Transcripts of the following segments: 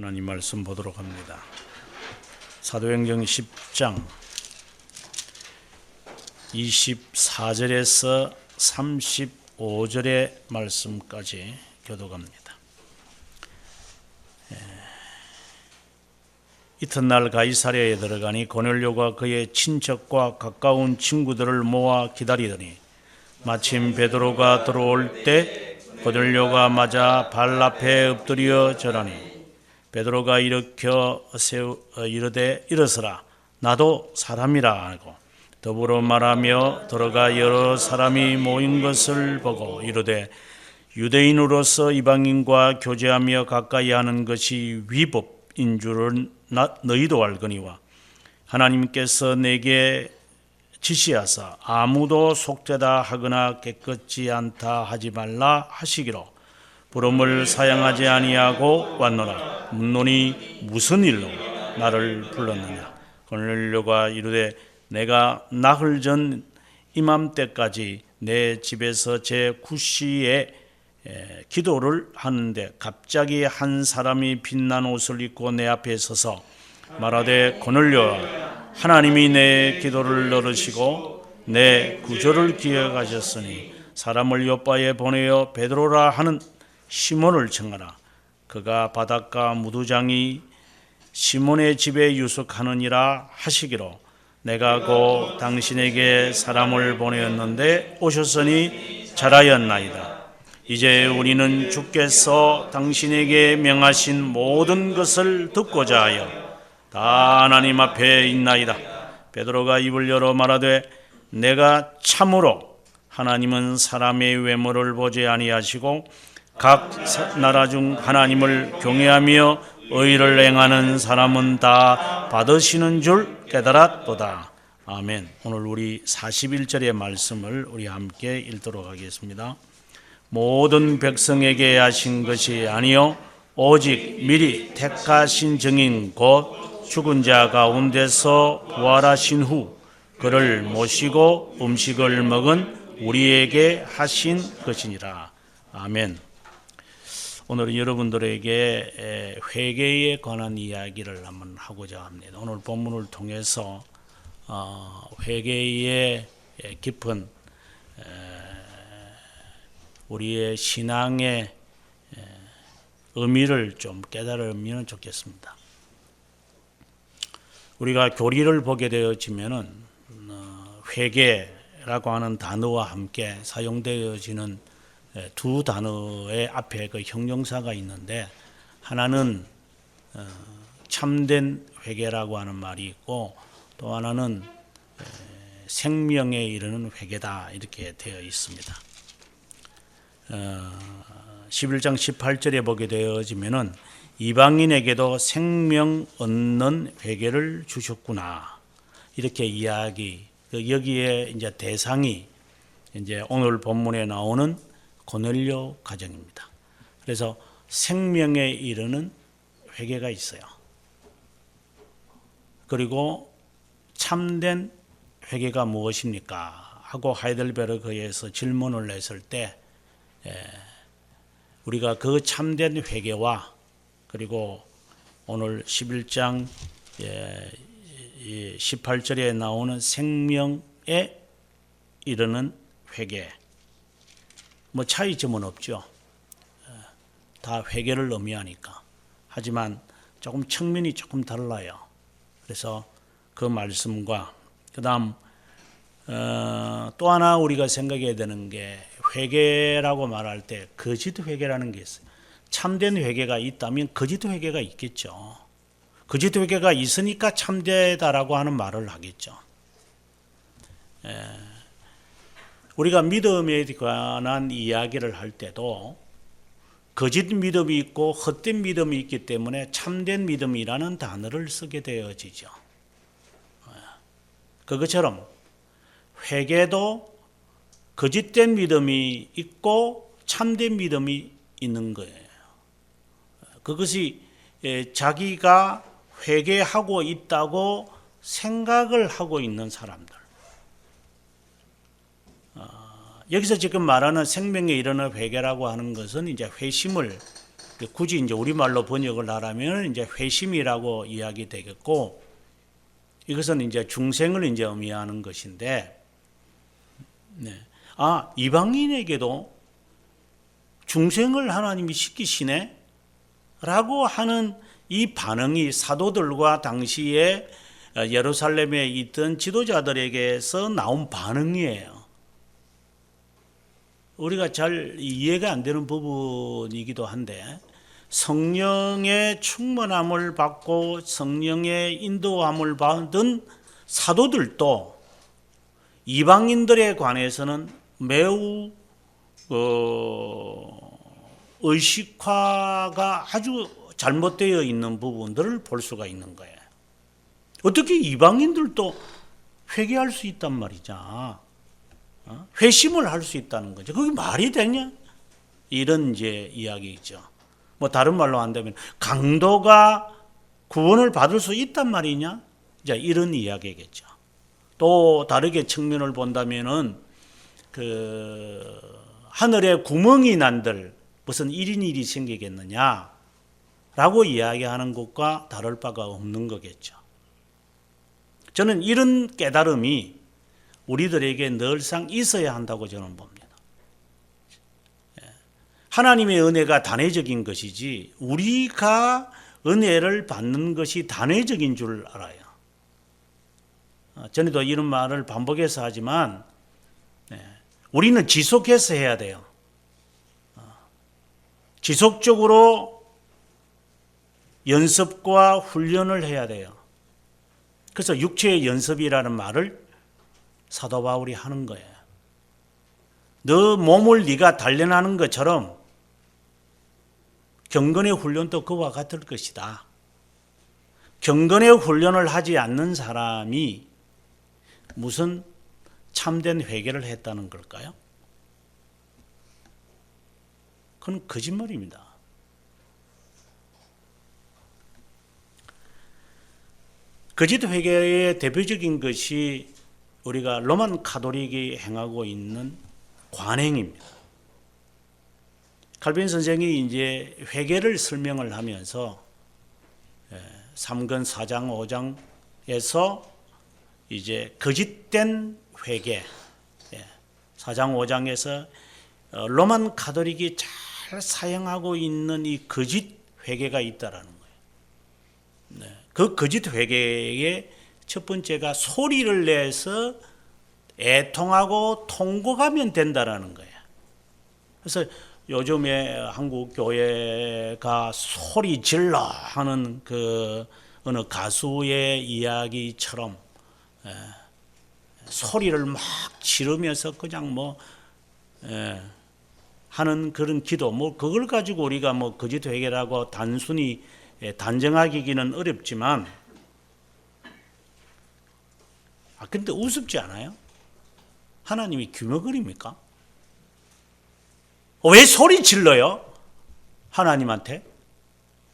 하나님 말씀 보도록 합니다. 사도행전 10장 24절에서 35절의 말씀까지 교독합니다. 이튿날 가이사랴에 들어가니 고넬료가 그의 친척과 가까운 친구들을 모아 기다리더니 마침 베드로가 들어올 때 고넬료가 맞아 발 앞에 엎드려 절하니 베드로가 일으켜 이르되 일어서라 나도 사람이라 하고 더불어 말하며 들어가 여러 사람이 모인 것을 보고 이르되 유대인으로서 이방인과 교제하며 가까이 하는 것이 위법인 줄은 너희도 알거니와 하나님께서 내게 지시하사 아무도 속되다 하거나 깨끗지 않다 하지 말라 하시기로 부름을 사양하지 아니하고 왔노라. 묻노니 무슨 일로 나를 불렀느냐. 고넬료가 이르되 내가 나흘 전 이맘때까지 내 집에서 제 9시에 기도를 하는데 갑자기 한 사람이 빛난 옷을 입고 내 앞에 서서 말하되 고넬료아 하나님이 내 기도를 들으시고 내 구조를 기억하셨으니 사람을 요빠에 보내어 베드로라 하는 시몬을 청하라. 그가 바닷가 무두장이 시몬의 집에 유숙하느니라 하시기로 내가 곧 당신에게 사람을 보내었는데 오셨으니 잘하였나이다. 이제 우리는 주께서 당신에게 명하신 모든 것을 듣고자 하여 다 하나님 앞에 있나이다. 베드로가 입을 열어 말하되 내가 참으로 하나님은 사람의 외모를 보지 아니하시고 각 나라 중 하나님을 경외하며 의를 행하는 사람은 다 받으시는 줄 깨달았도다. 아멘. 오늘 우리 41절의 말씀을 우리 함께 읽도록 하겠습니다. 모든 백성에게 하신 것이 아니요 오직 미리 택하신 증인 곧 죽은 자 가운데서 부활하신 후 그를 모시고 음식을 먹은 우리에게 하신 것이니라. 아멘. 오늘은 여러분들에게 회개에 관한 이야기를 한번 하고자 합니다. 오늘 본문을 통해서 회개의 깊은 우리의 신앙의 의미를 좀 깨달으면 좋겠습니다. 우리가 교리를 보게 되어지면은 회개라고 하는 단어와 함께 사용되어지는 두 단어의 앞에 그 형용사가 있는데 하나는 참된 회개라고 하는 말이 있고 또 하나는 생명에 이르는 회개다 이렇게 되어 있습니다. 11장 18절에 보게 되어지면은 이방인에게도 생명 얻는 회개를 주셨구나 이렇게 이야기 여기에 이제 대상이 이제 오늘 본문에 나오는 고넬료 가정입니다. 그래서 생명에 이르는 회개가 있어요. 그리고 참된 회개가 무엇입니까? 하고 하이델베르크에서 질문을 했을 때 우리가 그 참된 회개와 그리고 오늘 11장 18절에 나오는 생명에 이르는 회개 뭐 차이점은 없죠. 다 회개를 의미하니까. 하지만 조금 측면이 조금 달라요. 그래서 그 말씀과 그 다음 또 하나 우리가 생각해야 되는 게 회개라고 말할 때 거짓 회개라는 게 있어요. 참된 회개가 있다면 거짓 회개가 있겠죠. 거짓 회개가 있으니까 참되다라고 하는 말을 하겠죠. 우리가 믿음에 관한 이야기를 할 때도 거짓 믿음이 있고 헛된 믿음이 있기 때문에 참된 믿음이라는 단어를 쓰게 되어지죠. 그것처럼 회개도 거짓된 믿음이 있고 참된 믿음이 있는 거예요. 그것이 자기가 회개하고 있다고 생각을 하고 있는 사람들. 여기서 지금 말하는 생명에 이르는 회개라고 하는 것은 이제 회심을 굳이 이제 우리말로 번역을 하라면 이제 회심이라고 이야기 되겠고, 이것은 이제 중생을 이제 의미하는 것인데, 네. 이방인에게도 중생을 하나님이 시키시네? 라고 하는 이 반응이 사도들과 당시에 예루살렘에 있던 지도자들에게서 나온 반응이에요. 우리가 잘 이해가 안 되는 부분이기도 한데, 성령의 충만함을 받고 성령의 인도함을 받은 사도들도 이방인들에 관해서는 매우 의식화가 아주 잘못되어 있는 부분들을 볼 수가 있는 거예요. 어떻게 이방인들도 회개할 수 있단 말이죠. 회심을 할 수 있다는 거죠. 그게 말이 되냐? 이런 이제 이야기죠. 뭐 다른 말로 한다면 강도가 구원을 받을 수 있단 말이냐? 이제 이런 이야기겠죠. 또 다르게 측면을 본다면은 하늘에 구멍이 난들 무슨 일인 일이 생기겠느냐? 라고 이야기하는 것과 다를 바가 없는 거겠죠. 저는 이런 깨달음이 우리들에게 늘상 있어야 한다고 저는 봅니다. 하나님의 은혜가 단회적인 것이지 우리가 은혜를 받는 것이 단회적인 줄 알아요. 전에도 이런 말을 반복해서 하지만 우리는 지속해서 해야 돼요. 지속적으로 연습과 훈련을 해야 돼요. 그래서 육체의 연습이라는 말을 사도 바울이 하는 거예요. 너 몸을 네가 단련하는 것처럼 경건의 훈련도 그와 같을 것이다. 경건의 훈련을 하지 않는 사람이 무슨 참된 회개를 했다는 걸까요? 그건 거짓말입니다. 거짓 회개의 대표적인 것이 우리가 로만 가톨릭이 행하고 있는 관행입니다. 칼빈 선생이 이제 회개를 설명을 하면서 3권 4장 5장에서 이제 거짓된 회개, 4장 5장에서 로만 가톨릭이 잘 사용하고 있는 이 거짓 회개가 있다라는 거예요. 그 거짓 회개의 첫 번째가 소리를 내서 애통하고 통곡하면 된다라는 거예요. 그래서 요즘에 한국 교회가 소리 질러 하는 그 어느 가수의 이야기처럼 소리를 막 지르면서 그냥 하는 그런 기도, 그걸 가지고 우리가 거짓 회개라고 단순히 단정하기는 어렵지만, 근데 우습지 않아요? 하나님이 규명거리입니까? 왜 소리 질러요? 하나님한테?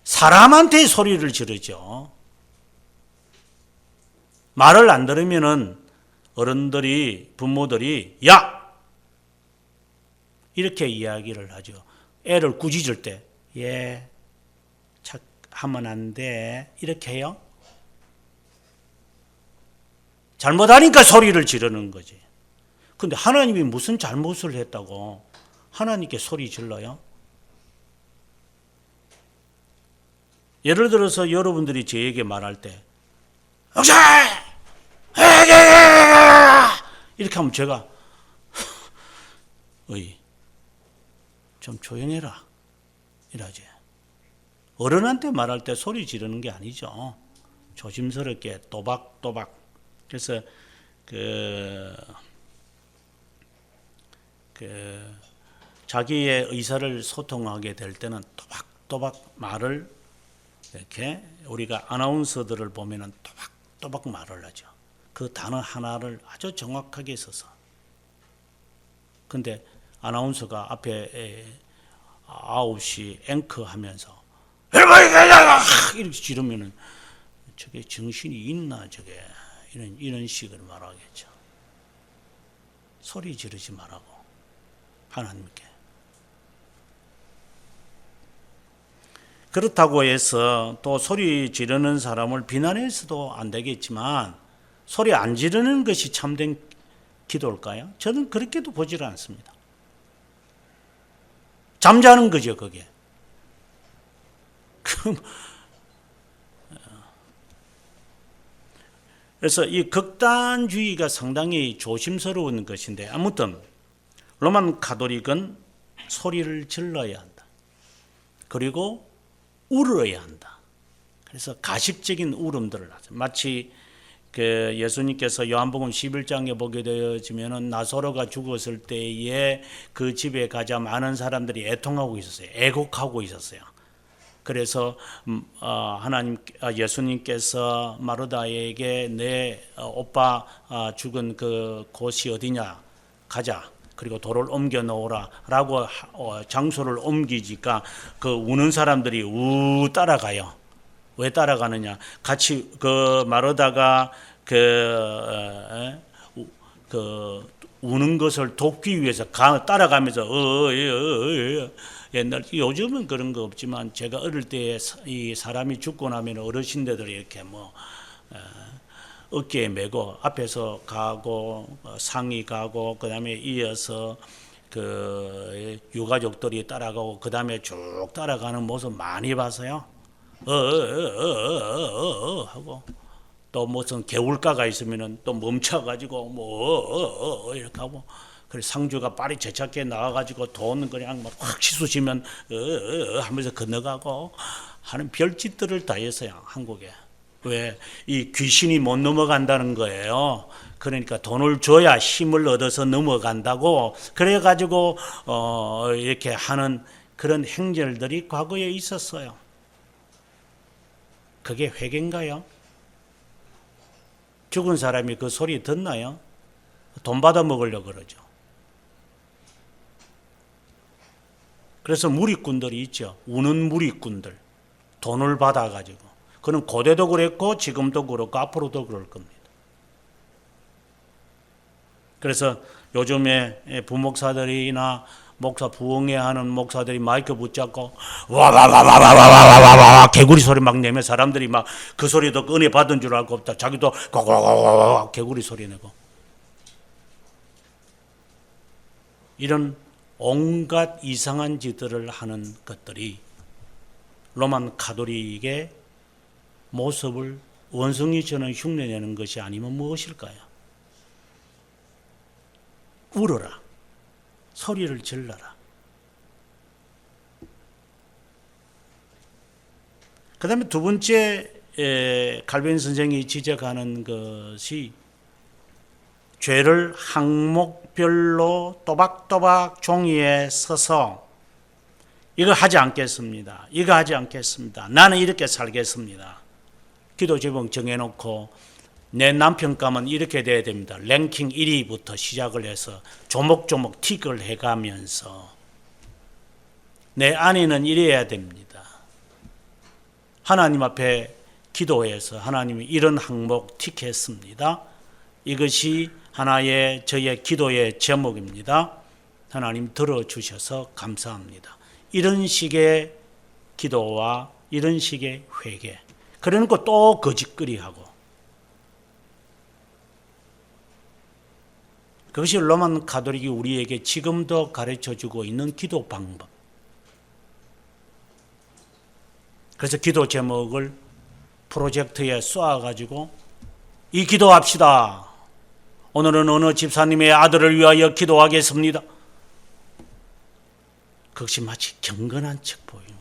사람한테 소리를 지르죠. 말을 안 들으면은 어른들이, 부모들이, 야! 이렇게 이야기를 하죠. 애를 꾸짖을 때, 하면 안 돼. 이렇게 해요. 잘못하니까 소리를 지르는 거지. 근데 하나님이 무슨 잘못을 했다고 하나님께 소리 질러요? 예를 들어서 여러분들이 저에게 말할 때, 이렇게 하면 제가, 좀 조용해라. 이러지. 어른한테 말할 때 소리 지르는 게 아니죠. 조심스럽게 또박또박. 그래서 자기의 의사를 소통하게 될 때는 또박또박 말을 이렇게 우리가 아나운서들을 보면은 또박또박 말을 하죠. 그 단어 하나를 아주 정확하게 써서. 근데 아나운서가 앞에 9시 앵커 하면서 이렇게 지르면은 저게 정신이 있나 저게 이런 식으로 말하겠죠. 소리 지르지 말라고 하나님께. 그렇다고 해서 또 소리 지르는 사람을 비난해서도 안 되겠지만 소리 안 지르는 것이 참된 기도일까요? 저는 그렇게도 보지를 않습니다. 잠자는 거죠, 그게. 그래서 이 극단주의가 상당히 조심스러운 것인데, 아무튼 로만 가톨릭은 소리를 질러야 한다. 그리고 울어야 한다. 그래서 가식적인 울음들을 하죠. 마치 그 예수님께서 요한복음 11장에 보게 되어지면은 나사로가 죽었을 때에 그 집에 가자 많은 사람들이 애통하고 있었어요. 애곡하고 있었어요. 그래서 예수님께서 마르다에게 내 오빠 죽은 그 곳이 어디냐 가자. 그리고 돌을 옮겨 놓으라 라고 장소를 옮기니까 그 우는 사람들이 따라가요. 왜 따라가느냐? 같이 그 마르다가 우는 것을 돕기 위해서 따라가면서 옛날 요즘은 그런 거 없지만 제가 어릴 때 이 사람이 죽고 나면 어르신들이 이렇게 어깨에 메고 앞에서 가고 상이 가고 그다음에 이어서 그 유가족들이 따라가고 그다음에 쭉 따라가는 모습 많이 봤어요. 하고 또 무슨 개울가가 있으면은 또 멈춰가지고 이렇게 하고 그래서 상주가 빨리 재찾기에 나와가지고 돈 그냥 확 치수시면 하면서 건너가고 하는 별짓들을 다 했어요, 한국에. 왜? 이 귀신이 못 넘어간다는 거예요. 그러니까 돈을 줘야 힘을 얻어서 넘어간다고 그래가지고 이렇게 하는 그런 행렬들이 과거에 있었어요. 그게 회개인가요? 죽은 사람이 그 소리 듣나요? 돈 받아 먹으려고 그러죠. 그래서 무리꾼들이 있죠. 우는 무리꾼들. 돈을 받아가지고. 그는 고대도 그랬고 지금도 그렇고 앞으로도 그럴 겁니다. 그래서 요즘에 부목사들이나 목사 부흥회하는 목사들이 마이크 붙잡고 와와와와와와와와 개구리 소리 막 내면 사람들이 막 그 소리도 은혜 받은 줄 알고 없다. 자기도 고고고고 개구리 소리 내고 이런 온갖 이상한 짓들을 하는 것들이 로만 가톨릭의 모습을 원숭이처럼 흉내내는 것이 아니면 무엇일까요? 울어라. 소리를 질러라. 그 다음에 두 번째 칼빈 선생이 지적하는 것이 죄를 항목별로 또박또박 종이에 써서 이거 하지 않겠습니다. 이거 하지 않겠습니다. 나는 이렇게 살겠습니다. 기도 제목 정해놓고 내 남편감은 이렇게 돼야 됩니다. 랭킹 1위부터 시작을 해서 조목조목 틱을 해가면서 내 아내는 이래야 됩니다. 하나님 앞에 기도해서 하나님이 이런 항목 틱했습니다. 이것이 하나의 저의 기도의 제목입니다. 하나님 들어주셔서 감사합니다. 이런 식의 기도와 이런 식의 회개. 그러니까 또 거짓거리하고 그것이 로만 가톨릭이 우리에게 지금도 가르쳐주고 있는 기도 방법. 그래서 기도 제목을 프로젝트에 쏘아가지고 이 기도합시다. 오늘은 어느 집사님의 아들을 위하여 기도하겠습니다. 그것이 마치 경건한 척 보이는 것.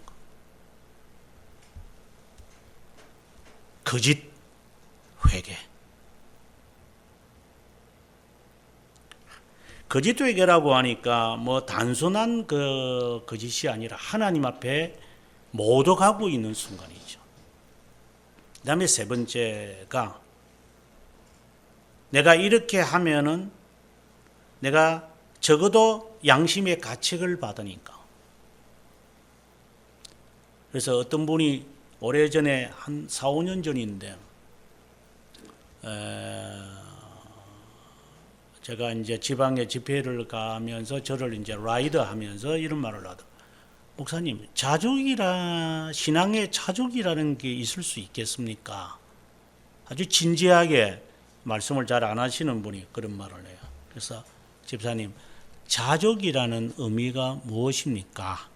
거짓 회개. 거짓 회개라고 하니까 뭐 단순한 그 거짓이 아니라 하나님 앞에 모독하고 있는 순간이죠. 그 다음에 세 번째가 내가 이렇게 하면은 내가 적어도 양심의 가책을 받으니까. 그래서 어떤 분이 오래전에 한 4, 5년 전인데 제가 이제 지방에 집회를 가면서 저를 이제 라이더 하면서 이런 말을 하더라고요. 목사님, 신앙에 자족이라는 게 있을 수 있겠습니까? 아주 진지하게 말씀을 잘 안 하시는 분이 그런 말을 해요. 그래서 집사님, 자족이라는 의미가 무엇입니까?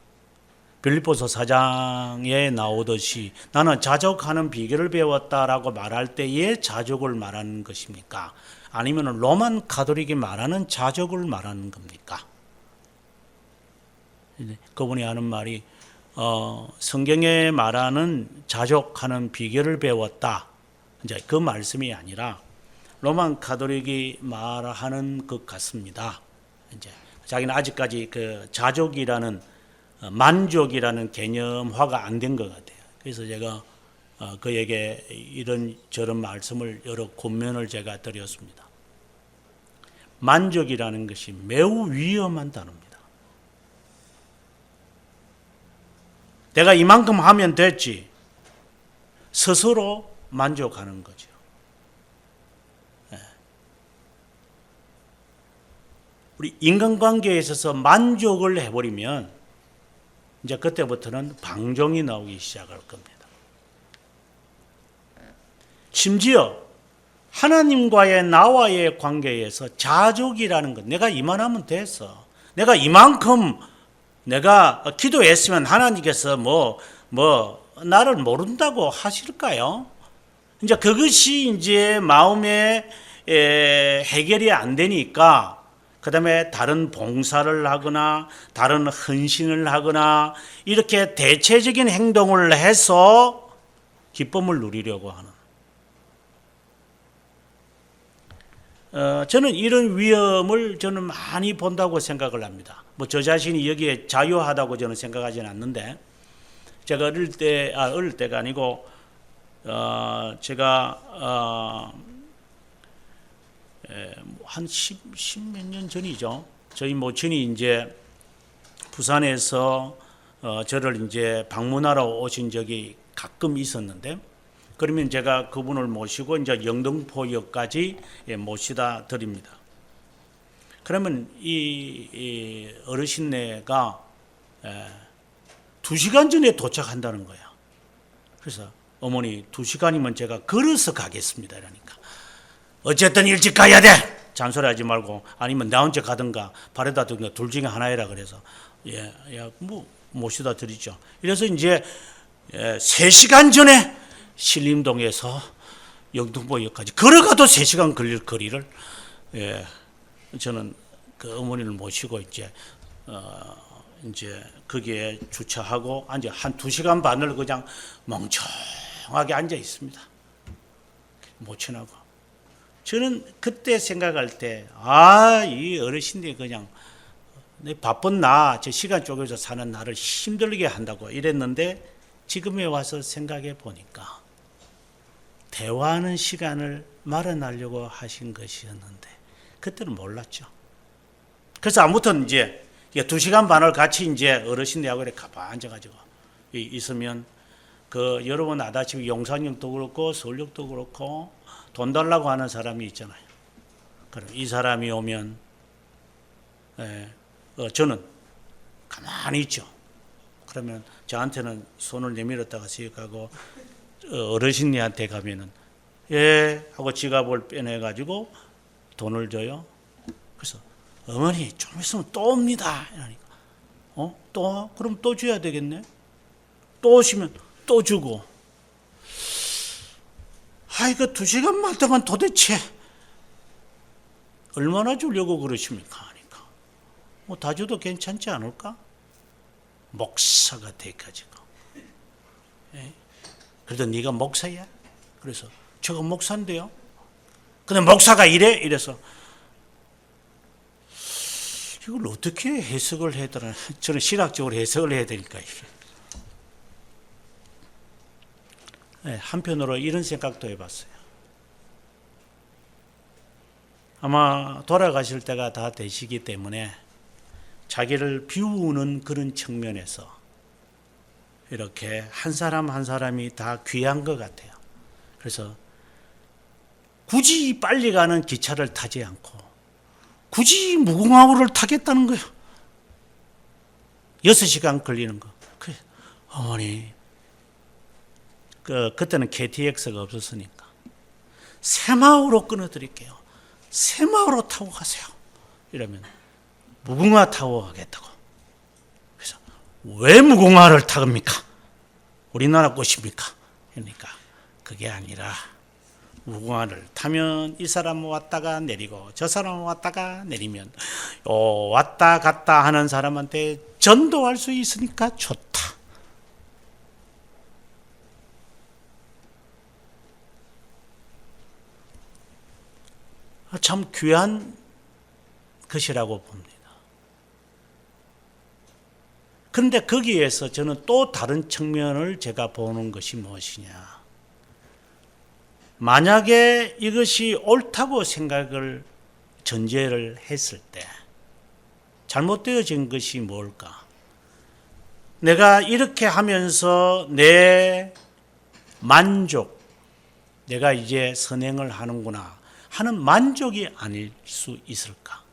빌립보서 4장에 나오듯이 나는 자족하는 비결을 배웠다라고 말할 때의 자족을 말하는 것입니까? 아니면 로만 가톨릭이 말하는 자족을 말하는 겁니까? 그분이 하는 말이 성경에 말하는 자족하는 비결을 배웠다. 이제 그 말씀이 아니라 로만 가톨릭이 말하는 것 같습니다. 이제 자기는 아직까지 그 자족이라는 만족이라는 개념화가 안 된 것 같아요. 그래서 제가 그에게 이런 저런 말씀을 여러 권면을 제가 드렸습니다. 만족이라는 것이 매우 위험한 단어입니다. 내가 이만큼 하면 됐지. 스스로 만족하는 거죠. 우리 인간관계에 있어서 만족을 해버리면 이제 그때부터는 방종이 나오기 시작할 겁니다. 심지어 하나님과의 나와의 관계에서 자족이라는 것, 내가 이만하면 됐어. 내가 이만큼 내가 기도했으면 하나님께서 나를 모른다고 하실까요? 이제 그것이 이제 마음에 해결이 안 되니까 그 다음에 다른 봉사를 하거나 다른 헌신을 하거나 이렇게 대체적인 행동을 해서 기쁨을 누리려고 하는. 저는 이런 위험을 저는 많이 본다고 생각을 합니다. 저 자신이 여기에 자유하다고 저는 생각하지는 않는데, 제가 어릴 때가 아니고 제가 한 10 몇 년 전이죠. 저희 모친이 이제 부산에서 저를 이제 방문하러 오신 적이 가끔 있었는데, 그러면 제가 그분을 모시고 이제 영등포역까지 모시다 드립니다. 그러면 이 어르신네가 2시간 전에 도착한다는 거야. 그래서 어머니 2시간이면 제가 걸어서 가겠습니다. 그러니까 어쨌든 일찍 가야 돼. 잔소리하지 말고 아니면 나 혼자 가든가 바래다 두든가 둘 중에 하나이라 그래서 모시다 드리죠. 이래서 이제 3시간 전에 신림동에서 영등포역까지 걸어가도 3시간 걸릴 거리를 저는 그 어머니를 모시고 이제 거기에 주차하고 앉아 한 2시간 반을 그냥 멍청하게 앉아 있습니다. 모친하고. 저는 그때 생각할 때, 이 어르신들이 그냥 바쁜 저 시간 쪼개서 사는 나를 힘들게 한다고 이랬는데, 지금에 와서 생각해 보니까 대화하는 시간을 마련하려고 하신 것이었는데, 그때는 몰랐죠. 그래서 아무튼 이제 2시간 반을 같이 이제 어르신들하고 이렇게 가만히 앉아가지고 있으면, 여러분 아다시피 용산역도 그렇고 서울역도 그렇고 돈 달라고 하는 사람이 있잖아요. 그럼 이 사람이 오면 저는 가만히 있죠. 그러면 저한테는 손을 내밀었다가 시작하고 어르신한테 가면은 하고 지갑을 빼내가지고 돈을 줘요. 그래서 어머니 좀 있으면 또 옵니다. 이러니까 또? 그럼 또 줘야 되겠네. 또 오시면 또 주고. 이거 2시간만 동안 도대체 얼마나 주려고 그러십니까? 하니까 다 줘도 괜찮지 않을까? 목사가 돼가지고. 그래도 네가 목사야? 그래서 저거 목사인데요. 근데 목사가 이래서 이걸 어떻게 해석을 해야 되나? 저는 신학적으로 해석을 해야 되니까 이게. 한편으로 이런 생각도 해봤어요. 아마 돌아가실 때가 다 되시기 때문에 자기를 비우는 그런 측면에서 이렇게 한 사람 한 사람이 다 귀한 것 같아요. 그래서 굳이 빨리 가는 기차를 타지 않고 굳이 무궁화호를 타겠다는 거예요. 6시간 걸리는 거. 어머니, 그때는 KTX가 없었으니까 새마을호 끊어드릴게요. 새마을호 타고 가세요. 이러면 무궁화 타고 가겠다고. 그래서 왜 무궁화를 타겁니까? 우리나라 꽃입니까? 그러니까 그게 아니라 무궁화를 타면 이 사람 왔다가 내리고 저 사람 왔다가 내리면 왔다 갔다 하는 사람한테 전도할 수 있으니까 좋다. 참 귀한 것이라고 봅니다. 그런데 거기에서 저는 또 다른 측면을 제가 보는 것이 무엇이냐. 만약에 이것이 옳다고 생각을 전제를 했을 때 잘못되어진 것이 뭘까? 내가 이렇게 하면서 내 만족, 내가 이제 선행을 하는구나 하는 만족이 아닐 수 있을까?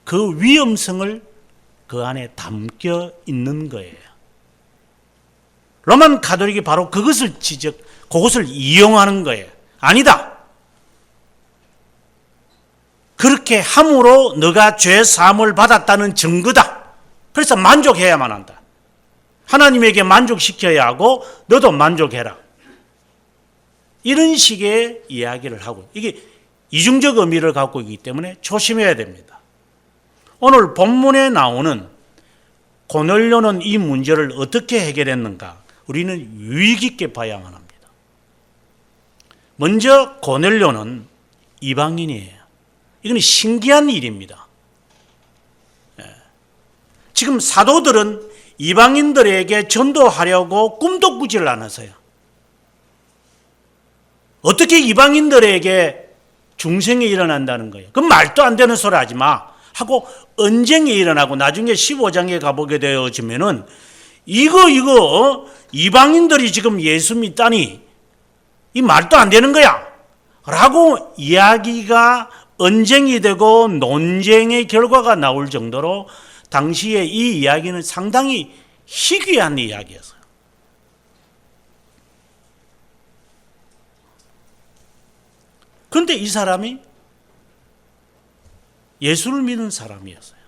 그 위험성을 그 안에 담겨 있는 거예요. 로만 가톨릭이 바로 그것을 그것을 이용하는 거예요. 아니다. 그렇게 함으로 너가 죄 사함을 받았다는 증거다. 그래서 만족해야만 한다. 하나님에게 만족시켜야 하고 너도 만족해라. 이런 식의 이야기를 하고 이게 이중적 의미를 갖고 있기 때문에 조심해야 됩니다. 오늘 본문에 나오는 고넬료는 이 문제를 어떻게 해결했는가? 우리는 유의 깊게 봐야만 합니다. 먼저 고넬료는 이방인이에요. 이건 신기한 일입니다. 지금 사도들은 이방인들에게 전도하려고 꿈도 꾸지를 않았어요. 어떻게 이방인들에게 중생이 일어난다는 거예요. 그건 말도 안 되는 소리 하지 마 하고 언쟁이 일어나고 나중에 15장에 가보게 되어지면은 이거 이방인들이 지금 예수 믿다니 이 말도 안 되는 거야 라고 이야기가 언쟁이 되고 논쟁의 결과가 나올 정도로 당시에 이 이야기는 상당히 희귀한 이야기였어요. 그런데 이 사람이 예수를 믿는 사람이었어요.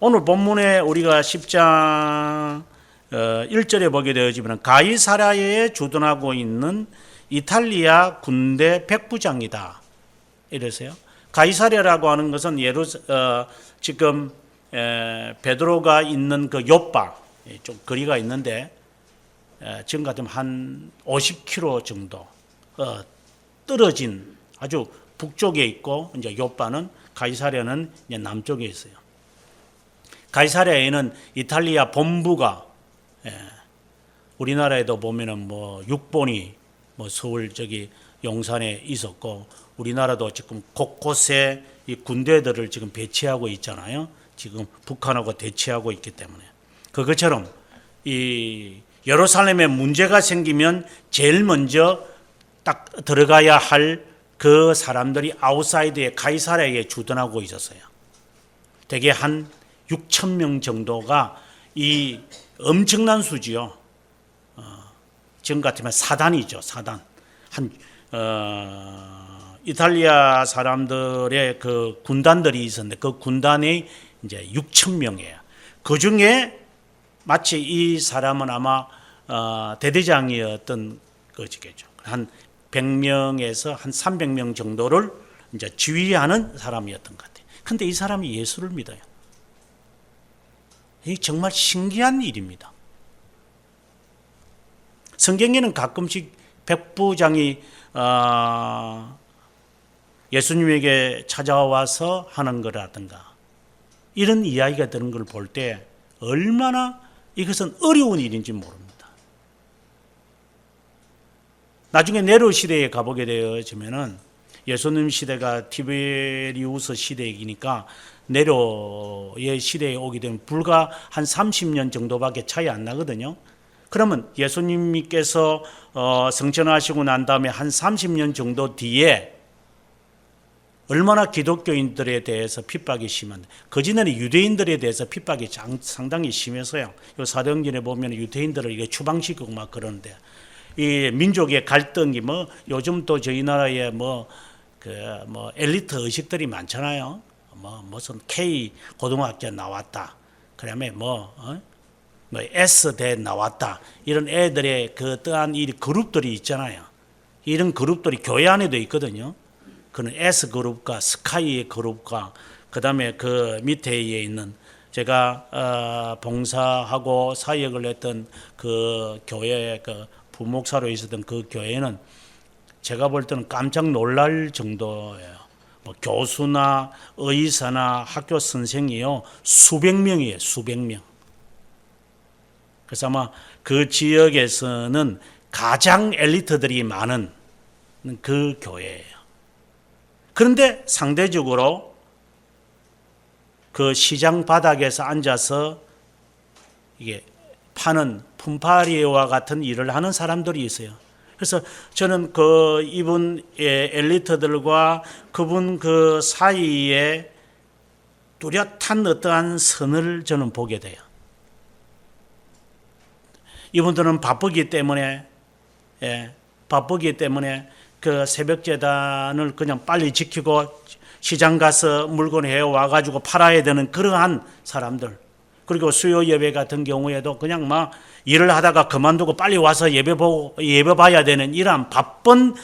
오늘 본문에 우리가 10장 1절에 보게 되어지면 가이사랴에 주둔하고 있는 이탈리아 군대 백부장이다. 이래서요. 가이사랴라고 하는 것은 지금 베드로가 있는 그 요파 좀 거리가 있는데 지금 같으면 한 50km 정도 떨어진 아주 북쪽에 있고 이제 요파는 가이사랴는 이제 남쪽에 있어요. 가이사랴에는 이탈리아 본부가 우리나라에도 보면은 뭐 육본이 뭐 서울 저기 용산에 있었고 우리나라도 지금 곳곳에 이 군대들을 지금 배치하고 있잖아요. 지금 북한하고 대치하고 있기 때문에 그것처럼 이 예루살렘에 문제가 생기면 제일 먼저 딱 들어가야 할 그 사람들이 아웃사이드에 가이사랴에 주둔하고 있었어요. 대개 한 6천 명 정도가 이 엄청난 수지요. 지금 같으면 사단이죠. 사단. 이탈리아 사람들의 그 군단들이 있었는데 그 군단이 이제 6천 명이에요. 그 중에 마치 이 사람은 아마 대대장이었던 것이겠죠. 한 100명에서 한 300명 정도를 이제 지휘하는 사람이었던 것 같아요. 그런데 이 사람이 예수를 믿어요. 이게 정말 신기한 일입니다. 성경에는 가끔씩 백부장이 예수님에게 찾아와서 하는 거라든가 이런 이야기가 되는 걸 볼 때 얼마나 이것은 어려운 일인지 모릅니다. 나중에 네로 시대에 가보게 되어지면은 예수님 시대가 티베리우스 시대이니까 네로의 시대에 오게 되면 불과 한 30년 정도밖에 차이 안 나거든요. 그러면 예수님께서 성천하시고 난 다음에 한 30년 정도 뒤에 얼마나 기독교인들에 대해서 핍박이 심한데, 그전에는 유대인들에 대해서 핍박이 상당히 심해서요. 이 사도행전에 보면 유대인들을 이게 추방시키고 막 그러는데, 이 민족의 갈등이 뭐 요즘 또 저희 나라에 뭐 엘리트 의식들이 많잖아요. 뭐 무슨 K 고등학교 나왔다. 그다음에 뭐 S대 나왔다. 이런 애들의 그 또한 이 그룹들이 있잖아요. 이런 그룹들이 교회 안에도 있거든요. 그는 S 그룹과 스카이 그룹과 그다음에 그 밑에 있는 제가 봉사하고 사역을 했던 그 교회 그 부목사로 있었던 그 교회는 제가 볼 때는 깜짝 놀랄 정도예요. 뭐 교수나 의사나 학교 선생이요 수백 명이에요. 수백 명. 그래서 아마 그 지역에서는 가장 엘리트들이 많은 그 교회예요. 그런데 상대적으로 그 시장 바닥에서 앉아서 이게 파는 품팔이와 같은 일을 하는 사람들이 있어요. 그래서 저는 그 이분 엘리트들과 그분 그 사이에 뚜렷한 어떠한 선을 저는 보게 돼요. 이분들은 바쁘기 때문에 그 새벽 재단을 그냥 빨리 지키고 시장 가서 물건 해 와가지고 팔아야 되는 그러한 사람들. 그리고 수요 예배 같은 경우에도 그냥 막 일을 하다가 그만두고 빨리 와서 예배 봐야 되는 이러한 바쁜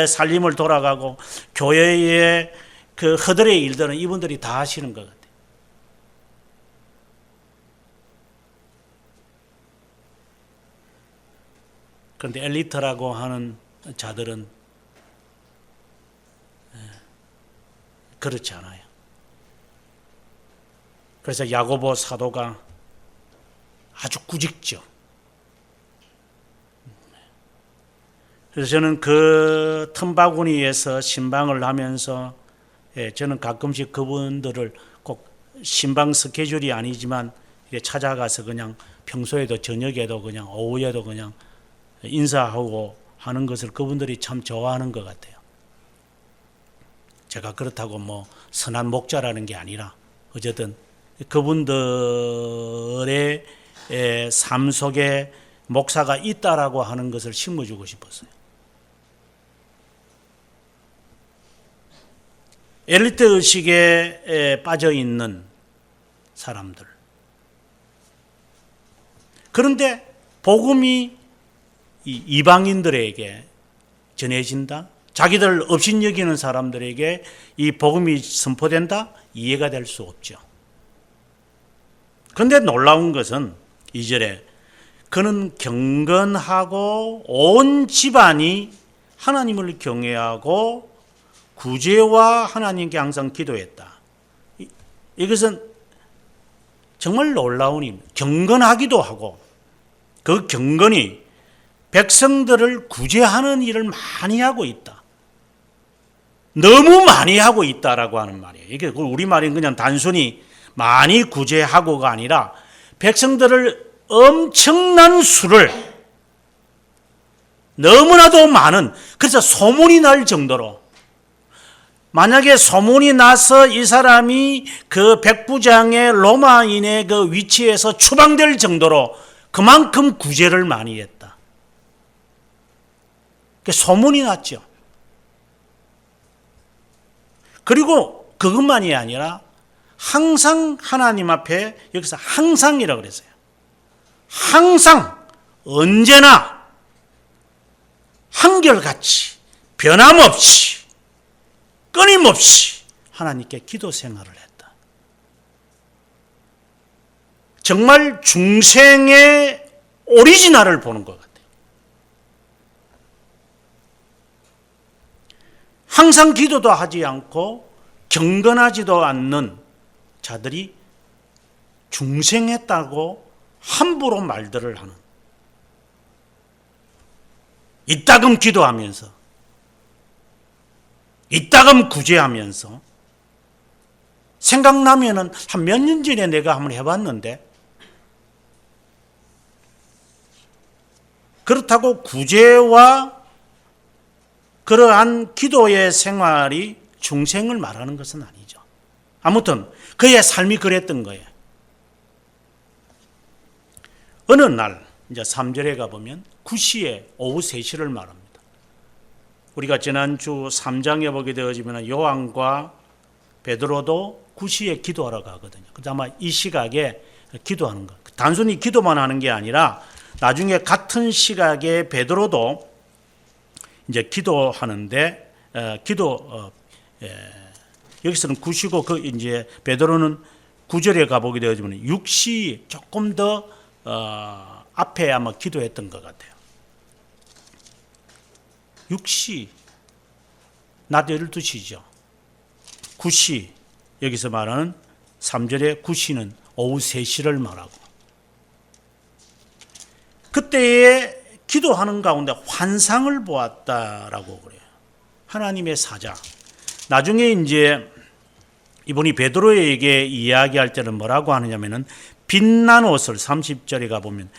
살림을 돌아가고 교회의 그 허들의 일들은 이분들이 다 하시는 것 같아요. 그런데 엘리트라고 하는 자들은 그렇지 않아요. 그래서 야고보 사도가 아주 꾸짖죠. 그래서 저는 그 틈바구니에서 신방을 하면서 저는 가끔씩 그분들을 꼭 신방 스케줄이 아니지만 찾아가서 그냥 평소에도 저녁에도 그냥 오후에도 그냥 인사하고 하는 것을 그분들이 참 좋아하는 것 같아요. 제가 그렇다고 뭐 선한 목자라는 게 아니라 어쨌든 그분들의 삶 속에 목사가 있다라고 하는 것을 심어주고 싶었어요. 엘리트 의식에 빠져 있는 사람들. 그런데 복음이 이방인들에게 전해진다. 자기들 업신여기는 사람들에게 이 복음이 선포된다? 이해가 될 수 없죠. 그런데 놀라운 것은 2절에 그는 경건하고 온 집안이 하나님을 경외하고 구제와 하나님께 항상 기도했다. 이것은 정말 놀라운 일입니다. 경건하기도 하고 그 경건이 백성들을 구제하는 일을 많이 하고 있다. 너무 많이 하고 있다라고 하는 말이에요. 이게 우리말은 그냥 단순히 많이 구제하고가 아니라 백성들을 엄청난 수를 너무나도 많은, 그래서 소문이 날 정도로, 만약에 소문이 나서 이 사람이 그 백부장의 로마인의 그 위치에서 추방될 정도로 그만큼 구제를 많이 했다. 소문이 났죠. 그리고 그것만이 아니라 항상 하나님 앞에, 여기서 항상이라고 그랬어요. 항상 언제나 한결같이 변함없이 끊임없이 하나님께 기도 생활을 했다. 정말 중생의 오리지널을 보는 것 같아요. 항상 기도도 하지 않고 경건하지도 않는 자들이 중생했다고 함부로 말들을 하는, 이따금 기도하면서 이따금 구제하면서, 생각나면은 한 몇 년 전에 내가 한번 해봤는데, 그렇다고 구제와 그러한 기도의 생활이 중생을 말하는 것은 아니죠. 아무튼 그의 삶이 그랬던 거예요. 어느 날 이제 3절에 가보면 9시에 오후 3시를 말합니다. 우리가 지난주 3장에 보게 되어지면 요한과 베드로도 9시에 기도하러 가거든요. 그래서 아마 이 시각에 기도하는 것. 단순히 기도만 하는 게 아니라 나중에 같은 시각에 베드로도 이제 기도하는데 여기서는 9시고 그 이제 베드로는 9절에 가보게 되어지면 6시 조금 더 앞에 아마 기도했던 것 같아요. 6시 낮 12시죠. 9시 여기서 말하는 3절의 9시는 오후 3시를 말하고 그때에 기도하는 가운데 환상을 보았다라고 그래요. 하나님의 사자. 나중에 이제 이분이 베드로에게 이야기할 때는 뭐라고 하느냐면은 빛난 옷을 30절에 가보면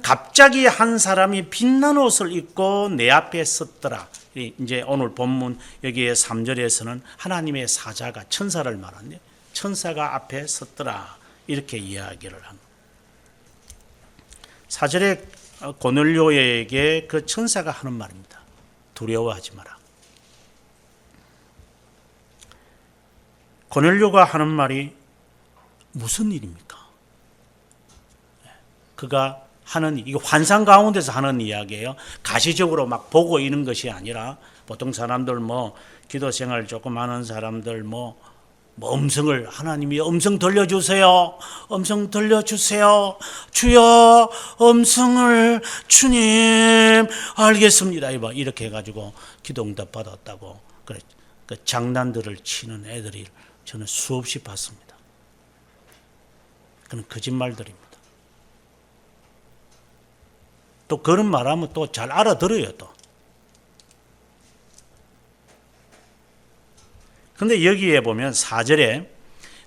갑자기 한 사람이 빛난 옷을 입고 내 앞에 섰더라. 이제 오늘 본문 여기에 3절에서는 하나님의 사자가 천사를 말하는데 천사가 앞에 섰더라. 이렇게 이야기를 합니다. 4절에 고넬료에게 그 천사가 하는 말입니다. 두려워하지 마라. 고넬료가 하는 말이 무슨 일입니까? 그가 하는 이거 환상 가운데서 하는 이야기예요. 가시적으로 막 보고 있는 것이 아니라 보통 사람들 뭐 기도 생활 조금 하는 사람들 뭐 음성을 하나님이 음성 들려주세요. 음성 들려주세요. 주여 음성을 주님 알겠습니다. 이렇게 해가지고 기도 응답 받았다고 그래 그 장난들을 치는 애들이 저는 수없이 봤습니다. 그건 거짓말들입니다. 또 그런 말하면 또 잘 알아들어요 또. 근데 여기에 보면 4절에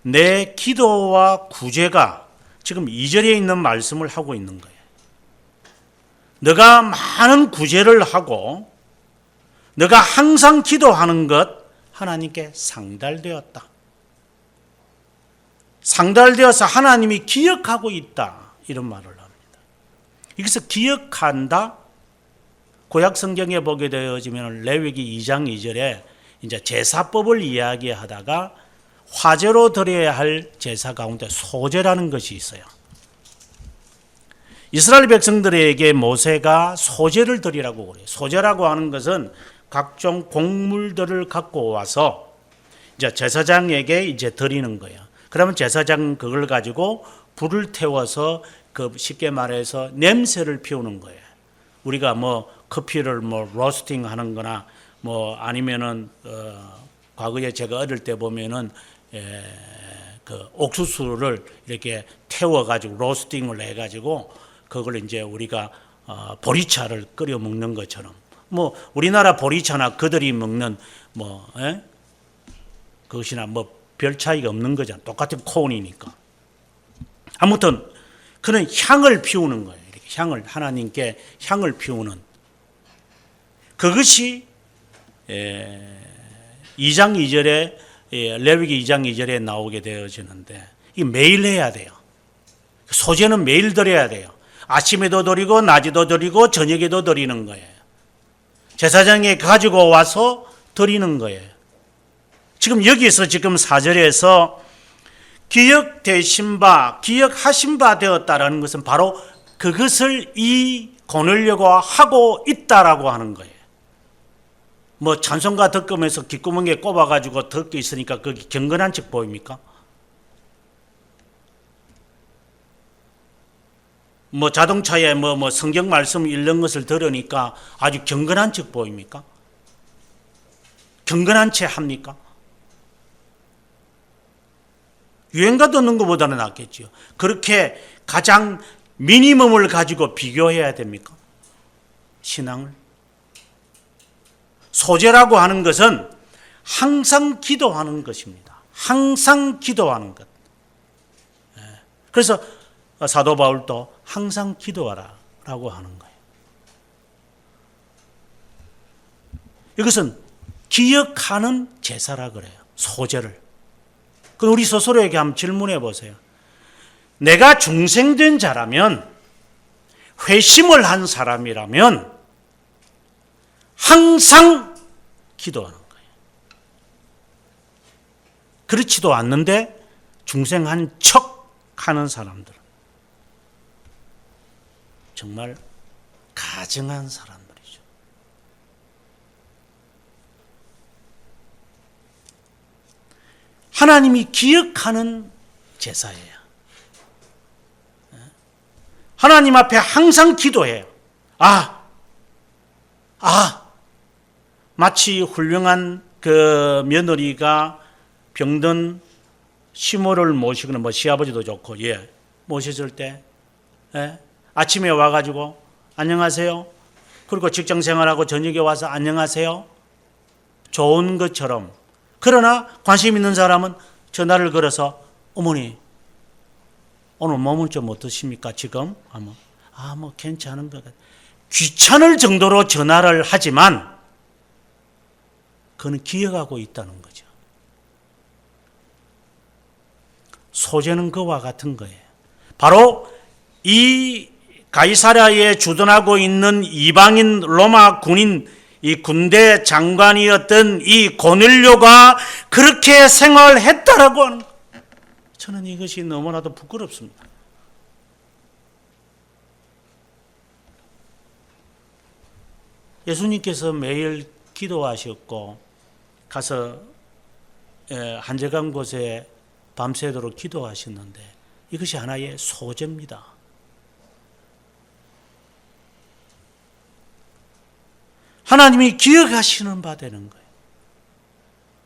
내 기도와 구제가 지금 2절에 있는 말씀을 하고 있는 거예요. 너가 많은 구제를 하고 너가 항상 기도하는 것 하나님께 상달되었다. 상달되어서 하나님이 기억하고 있다. 이런 말을 합니다. 여기서 기억한다. 구약 성경에 보게 되어지면 레위기 2장 2절에 이제 제사법을 이야기하다가 화제로 드려야 할 제사 가운데 소제라는 것이 있어요. 이스라엘 백성들에게 모세가 소제를 드리라고 그래요. 소제라고 하는 것은 각종 곡물들을 갖고 와서 이제 제사장에게 이제 드리는 거예요. 그러면 제사장은 그걸 가지고 불을 태워서 그 쉽게 말해서 냄새를 피우는 거예요. 우리가 뭐 커피를 뭐 로스팅 하는 거나 뭐 아니면은 과거에 제가 어릴 때 보면은 그 옥수수를 이렇게 태워 가지고 로스팅을 해 가지고 그걸 이제 우리가 보리차를 끓여 먹는 것처럼 뭐 우리나라 보리차나 그들이 먹는 뭐 그것이나 뭐 별 차이가 없는 거잖아. 똑같은 콘이니까. 아무튼 그는 향을 피우는 거예요. 이렇게 향을 하나님께 향을 피우는 그것이 2장 2절에 레위기 2장 2절에 나오게 되어지는데 이 매일 해야 돼요. 소제는 매일 드려야 돼요. 아침에도 드리고 낮에도 드리고 저녁에도 드리는 거예요. 제사장에 가지고 와서 드리는 거예요. 지금 여기서 지금 4절에서 기억되신 바, 기억하신 바 되었다라는 것은 바로 그것을 이 고넬료가 하고 있다라고 하는 거예요. 뭐 찬송가 덕금에서 귓구멍에 꼽아가지고 덕겨 있으니까 그게 경건한 척 보입니까? 뭐 자동차에 뭐 성경 말씀 읽는 것을 들으니까 아주 경건한 척 보입니까? 경건한 채 합니까? 유행가 듣는 것보다는 낫겠죠. 그렇게 가장 미니멈을 가지고 비교해야 됩니까? 신앙을. 소제라고 하는 것은 항상 기도하는 것입니다. 항상 기도하는 것. 그래서 사도 바울도 항상 기도하라 라고 하는 거예요. 이것은 기억하는 제사라 그래요. 소제를. 그럼 우리 스스로에게 한번 질문해 보세요. 내가 중생된 자라면, 회심을 한 사람이라면 항상 기도하는 거예요. 그렇지도 않는데 중생한 척 하는 사람들, 정말 가증한 사람들이죠. 하나님이 기억하는 제사예요. 하나님 앞에 항상 기도해요. 마치 훌륭한 그 며느리가 병든 시모를 모시거나 뭐 시아버지도 좋고 모셨을 때 아침에 와가지고 안녕하세요. 그리고 직장 생활하고 저녁에 와서 안녕하세요. 좋은 것처럼. 그러나 관심 있는 사람은 전화를 걸어서 어머니 오늘 몸은 좀 어떠십니까 지금? 뭐 괜찮은 것 같아요. 귀찮을 정도로 전화를 하지만 그는 기억하고 있다는 거죠. 소제는 그와 같은 거예요. 바로 이 가이사랴에 주둔하고 있는 이방인 로마 군인, 이 군대 장관이었던 이 고넬료가 그렇게 생활했다라고 하는 거예요. 저는 이것이 너무나도 부끄럽습니다. 예수님께서 매일 기도하셨고 가서 한적한 곳에 밤새도록 기도하셨는데 이것이 하나의 소제입니다. 하나님이 기억하시는 바 되는 거예요.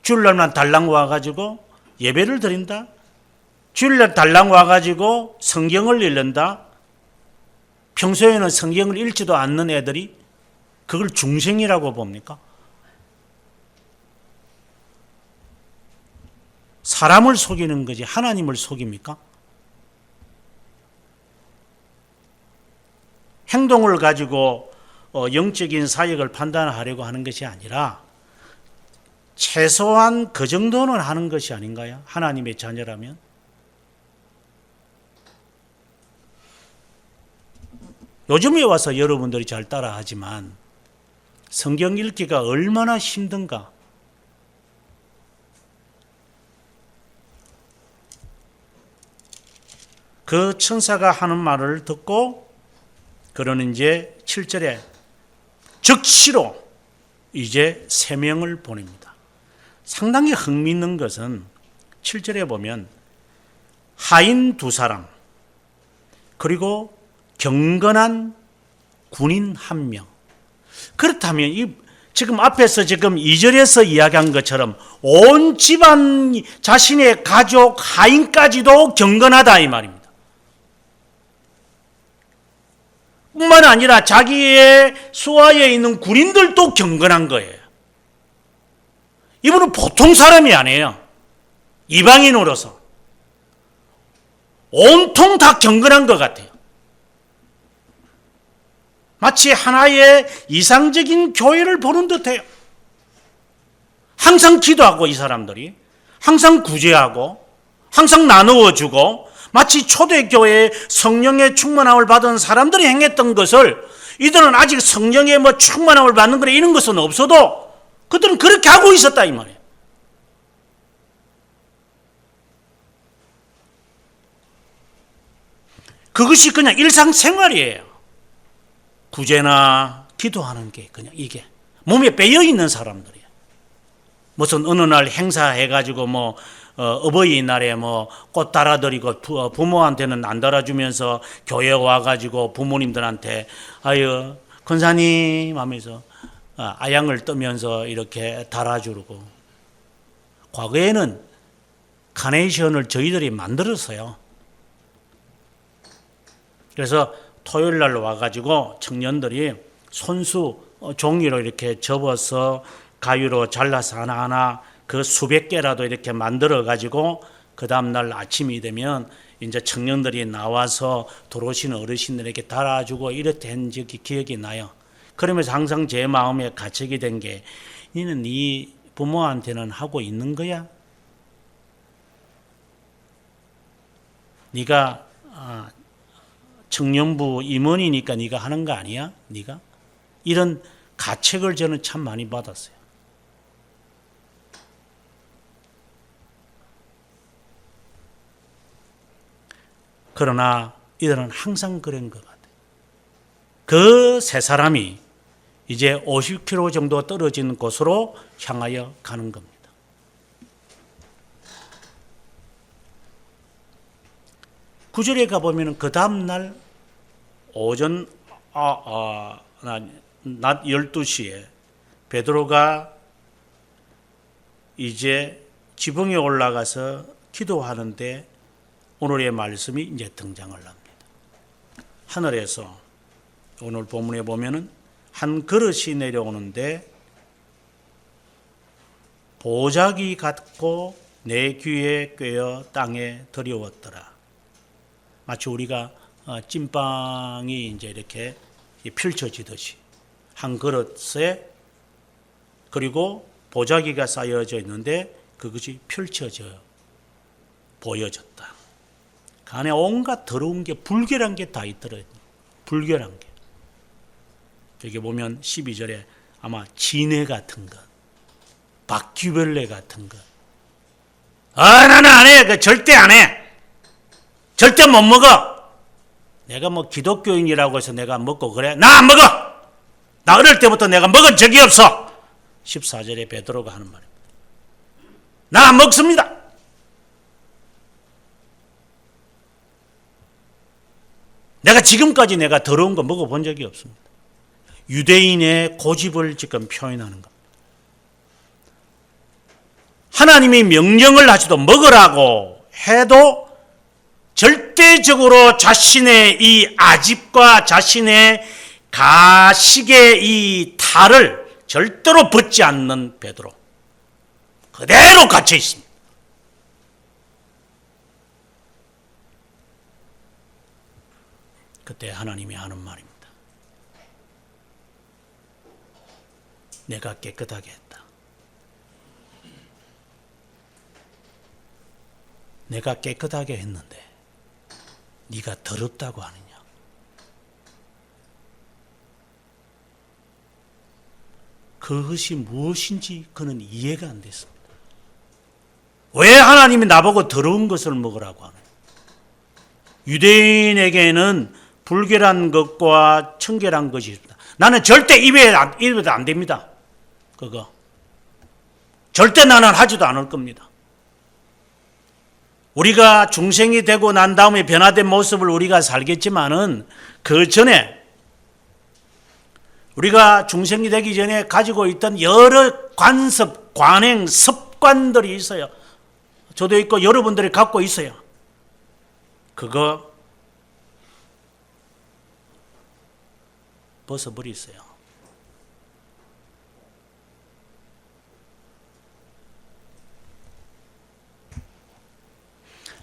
주일날만 달랑 와가지고 예배를 드린다. 주일날 달랑 와가지고 성경을 읽는다. 평소에는 성경을 읽지도 않는 애들이 그걸 중생이라고 봅니까? 사람을 속이는 거지 하나님을 속입니까? 행동을 가지고 영적인 사역을 판단하려고 하는 것이 아니라 최소한 그 정도는 하는 것이 아닌가요? 하나님의 자녀라면. 요즘에 와서 여러분들이 잘 따라하지만 성경 읽기가 얼마나 힘든가. 그 천사가 하는 말을 듣고 그러는 이제 7절에 즉시로 이제 세 명을 보냅니다. 상당히 흥미있는 것은 7절에 보면 하인 2사람 그리고 경건한 군인 1명. 그렇다면 지금 앞에서 지금 2절에서 이야기한 것처럼 온 집안 자신의 가족 하인까지도 경건하다 이 말입니다. 뿐만 아니라 자기의 수하에 있는 군인들도 경건한 거예요. 이분은 보통 사람이 아니에요. 이방인으로서 온통 다 경건한 것 같아요. 마치 하나의 이상적인 교회를 보는 듯해요. 항상 기도하고 이 사람들이 항상 구제하고 항상 나누어주고 마치 초대교회에 성령의 충만함을 받은 사람들이 행했던 것을 이들은 아직 성령의 충만함을 받는 거래 이런 것은 없어도 그들은 그렇게 하고 있었다 이 말이에요. 그것이 그냥 일상생활이에요. 구제나 기도하는 게 그냥 이게 몸에 빼여 있는 사람들이에요. 무슨 어느 날 행사해가지고 어버이날에 꽃 달아드리고 부모한테는 안 달아주면서 교회 와가지고 부모님들한테 아유 권사님 하면서 아양을 뜨면서 이렇게 달아주고. 과거에는 카네이션을 저희들이 만들었어요. 그래서 토요일 날 와가지고 청년들이 손수 종이로 이렇게 접어서 가위로 잘라서 하나하나 그 수백 개라도 이렇게 만들어 가지고 그 다음날 아침이 되면 이제 청년들이 나와서 들어오시는 어르신들에게 달아주고 이렇듯 적이 기억이 나요. 그러면서 항상 제 마음에 가책이 된 게 너는 이 부모한테는 하고 있는 거야? 네가 청년부 임원이니까 네가 하는 거 아니야? 네가? 이런 가책을 저는 참 많이 받았어요. 그러나 이들은 항상 그런 것 같아요. 그 세 사람이 이제 50km 정도 떨어진 곳으로 향하여 가는 겁니다. 구절에 가보면 그 다음날 오전 낮 12시에 베드로가 이제 지붕에 올라가서 기도하는데 오늘의 말씀이 이제 등장을 합니다. 하늘에서 오늘 본문에 보면은 한 그릇이 내려오는데 보자기 같고 내 귀에 꿰어 땅에 들여왔더라. 마치 우리가 찐빵이 이제 이렇게 펼쳐지듯이 한 그릇에 그리고 보자기가 쌓여져 있는데 그것이 펼쳐져 보여졌다. 그 안에 온갖 더러운 게 불결한 게 다 있더라고요. 불결한 게. 여기 보면 12절에 아마 진해 같은 것, 바퀴벌레 같은 것. 나는 안 해. 그 절대 안 해. 절대 못 먹어. 내가 뭐 기독교인이라고 해서 내가 먹고 그래? 나 안 먹어. 나 어릴 때부터 내가 먹은 적이 없어. 14절에 베드로가 하는 말입니다. 나 안 먹습니다. 내가 지금까지 내가 더러운 거 먹어본 적이 없습니다. 유대인의 고집을 지금 표현하는 겁니다. 하나님이 명령을 하시도 먹으라고 해도 절대적으로 자신의 이 아집과 자신의 가식의 이 탈을 절대로 벗지 않는 베드로. 그대로 갇혀 있습니다. 그때 하나님이 하는 말입니다. 내가 깨끗하게 했다. 내가 깨끗하게 했는데 네가 더럽다고 하느냐? 그것이 무엇인지 그는 이해가 안 됐습니다. 왜 하나님이 나보고 더러운 것을 먹으라고 하느냐? 유대인에게는 불결한 것과 청결한 것이 있습니다. 나는 절대 입에도 안 됩니다. 그거. 절대 나는 하지도 않을 겁니다. 우리가 중생이 되고 난 다음에 변화된 모습을 우리가 살겠지만은 그 전에 우리가 중생이 되기 전에 가지고 있던 여러 관습, 관행, 습관들이 있어요. 저도 있고 여러분들이 갖고 있어요. 그거 벗어버리세요.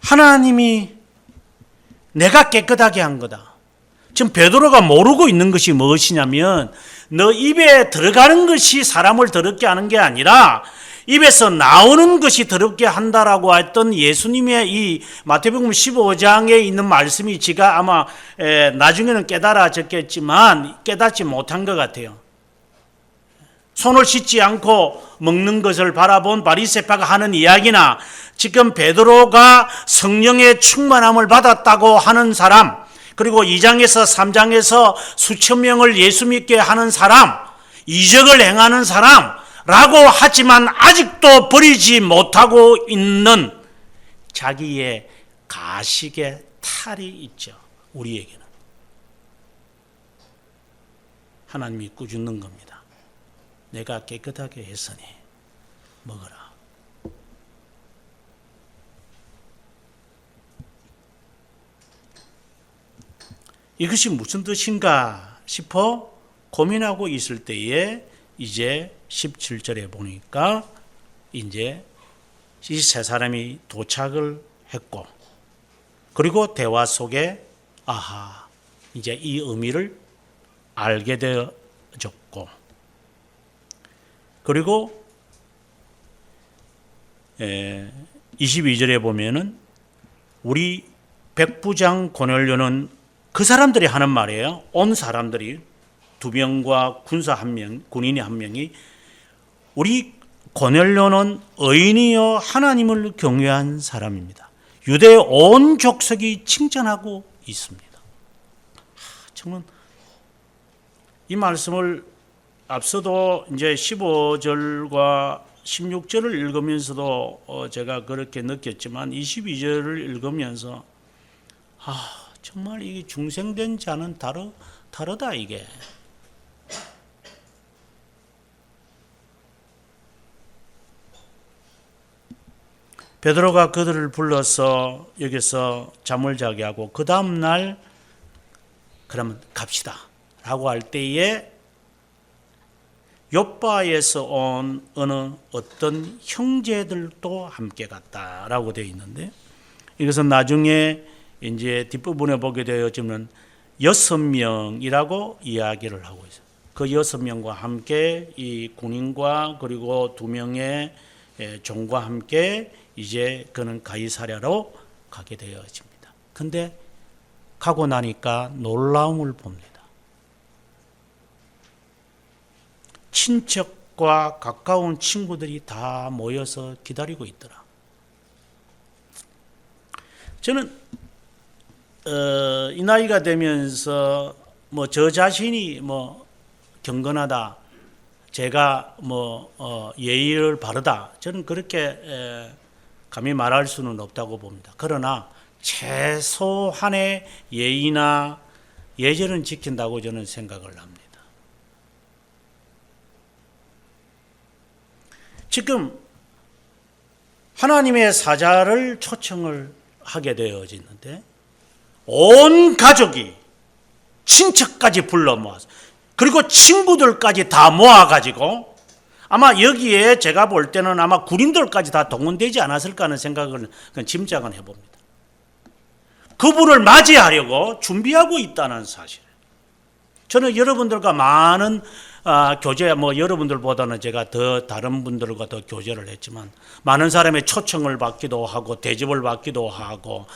하나님이 내가 깨끗하게 한 거다. 지금 베드로가 모르고 있는 것이 무엇이냐면 너 입에 들어가는 것이 사람을 더럽게 하는 게 아니라 입에서 나오는 것이 더럽게 한다라고 했던 예수님의 이 마태복음 15장에 있는 말씀이 지가 아마 나중에는 깨달아졌겠지만 깨닫지 못한 것 같아요. 손을 씻지 않고 먹는 것을 바라본 바리새파가 하는 이야기나 지금 베드로가 성령의 충만함을 받았다고 하는 사람, 그리고 2장에서 3장에서 수천 명을 예수 믿게 하는 사람, 이적을 행하는 사람라고 하지만 아직도 버리지 못하고 있는 자기의 가식의 탈이 있죠. 우리에게는. 하나님이 꾸짖는 겁니다. 내가 깨끗하게 했으니 먹어라. 이것이 무슨 뜻인가 싶어 고민하고 있을 때에 이제 17절에 보니까 이제 이 세 사람이 도착을 했고 그리고 대화 속에 아하 이제 이 의미를 알게 되어졌고 그리고 22절에 보면은 우리 백부장 고넬료는 그 사람들이 하는 말이에요. 온 사람들이 2명과 군사 1명, 군인이 1명이 우리 고넬료는 의인이요 하나님을 경외한 사람입니다. 유대 온 족속이 칭찬하고 있습니다. 정말 이 말씀을 앞서도 이제 15절과 16절을 읽으면서도 제가 그렇게 느꼈지만 22절을 읽으면서 정말 이게 중생된 자는 다르다 이게. 베드로가 그들을 불러서 여기서 잠을 자게 하고 그 다음 날 그러면 갑시다 라고 할 때에 욥바에서 온 어떤 형제들도 함께 갔다라고 되어 있는데 이것은 나중에 이제 뒷부분에 보게 되어지면 6명이라고 이야기를 하고 있어요. 그 6명과 함께 이 군인과 그리고 2명의 종과 함께 이제 그는 가이사랴로 가게 되어집니다. 근데 가고 나니까 놀라움을 봅니다. 친척과 가까운 친구들이 다 모여서 기다리고 있더라. 저는 이 나이가 되면서 뭐 저 자신이 뭐 경건하다, 제가 뭐 예의를 바르다, 저는 그렇게 감히 말할 수는 없다고 봅니다. 그러나 최소한의 예의나 예절은 지킨다고 저는 생각을 합니다. 지금 하나님의 사자를 초청을 하게 되어지는데 온 가족이 친척까지 불러 모아서 그리고 친구들까지 다 모아가지고 아마 여기에 제가 볼 때는 아마 군인들까지 다 동원되지 않았을까 하는 생각을 짐작은 해봅니다. 그분을 맞이하려고 준비하고 있다는 사실. 저는 여러분들과 많은 교제, 여러분들보다는 제가 더 다른 분들과 더 교제를 했지만 많은 사람의 초청을 받기도 하고 대접을 받기도 하고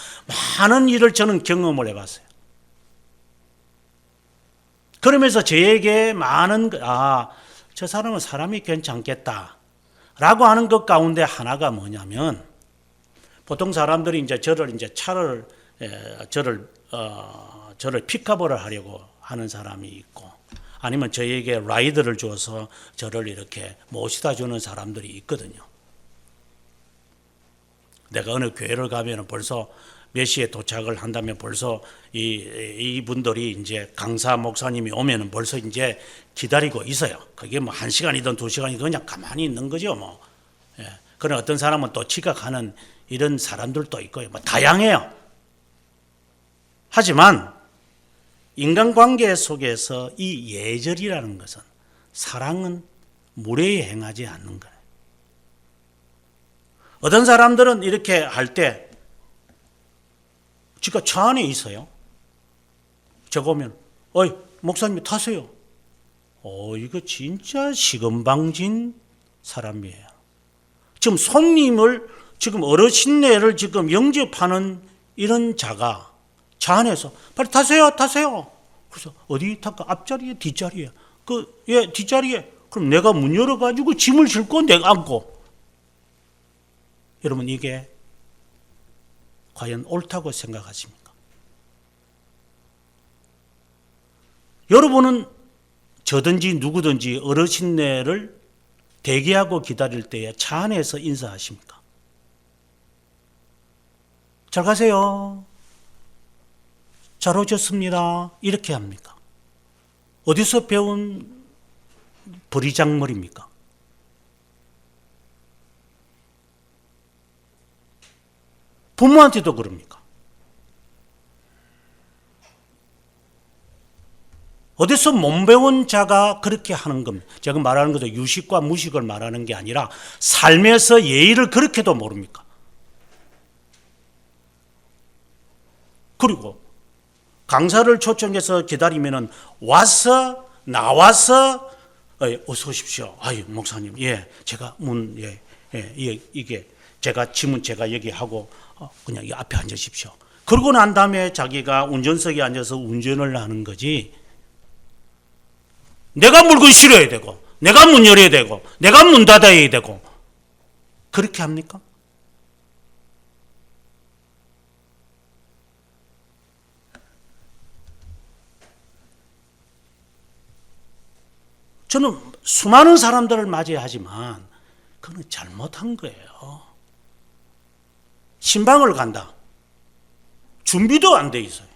많은 일을 저는 경험을 해봤어요. 그러면서 저에게 많은 저 사람은 사람이 괜찮겠다 라고 하는 것 가운데 하나가 뭐냐면 보통 사람들이 이제 저를 픽업을 하려고 하는 사람이 있고 아니면 저에게 라이드를 줘서 저를 이렇게 모시다 주는 사람들이 있거든요. 내가 어느 교회를 가면 벌써 몇 시에 도착을 한다면 벌써 이분들이 이제 강사 목사님이 오면은 벌써 이제 기다리고 있어요. 그게 뭐 1시간이든 2시간이든 그냥 가만히 있는 거죠, 뭐. 예. 그런 어떤 사람은 또 지각하는 이런 사람들도 있고요. 뭐 다양해요. 하지만 인간관계 속에서 이 예절이라는 것은 사랑은 무례히 행하지 않는 거예요. 어떤 사람들은 이렇게 할 때 지가 차 안에 있어요. 저거 오면 어이 목사님 타세요. 이거 진짜 시금방진 사람이에요. 지금 손님을 지금 어르신네를 지금 영접하는 이런 자가 차 안에서 빨리 타세요. 그래서 어디 탈까? 앞자리에 뒷자리에. 뒷자리에. 그럼 내가 문 열어가지고 짐을 싣고 내가 앉고. 여러분 이게 과연 옳다고 생각하십니까? 여러분은 저든지 누구든지 어르신네를 대기하고 기다릴 때에 차 안에서 인사하십니까? 잘 가세요. 잘 오셨습니다. 이렇게 합니까? 어디서 배운 버리장머리입니까? 부모한테도 그럽니까? 어디서 못 배운 자가 그렇게 하는 겁니다. 제가 말하는 것도 유식과 무식을 말하는 게 아니라 삶에서 예의를 그렇게도 모릅니까? 그리고 강사를 초청해서 기다리면은 나와서 어서 오십시오. 목사님, 제가 이게 짐은 제가 여기 하고 그냥 이 앞에 앉으십시오. 그러고 난 다음에 자기가 운전석에 앉아서 운전을 하는 거지. 내가 물건 실어야 되고, 내가 문 열어야 되고, 내가 문 닫아야 되고, 그렇게 합니까? 저는 수많은 사람들을 맞이하지만 그건 잘못한 거예요. 신방을 간다. 준비도 안 돼 있어요.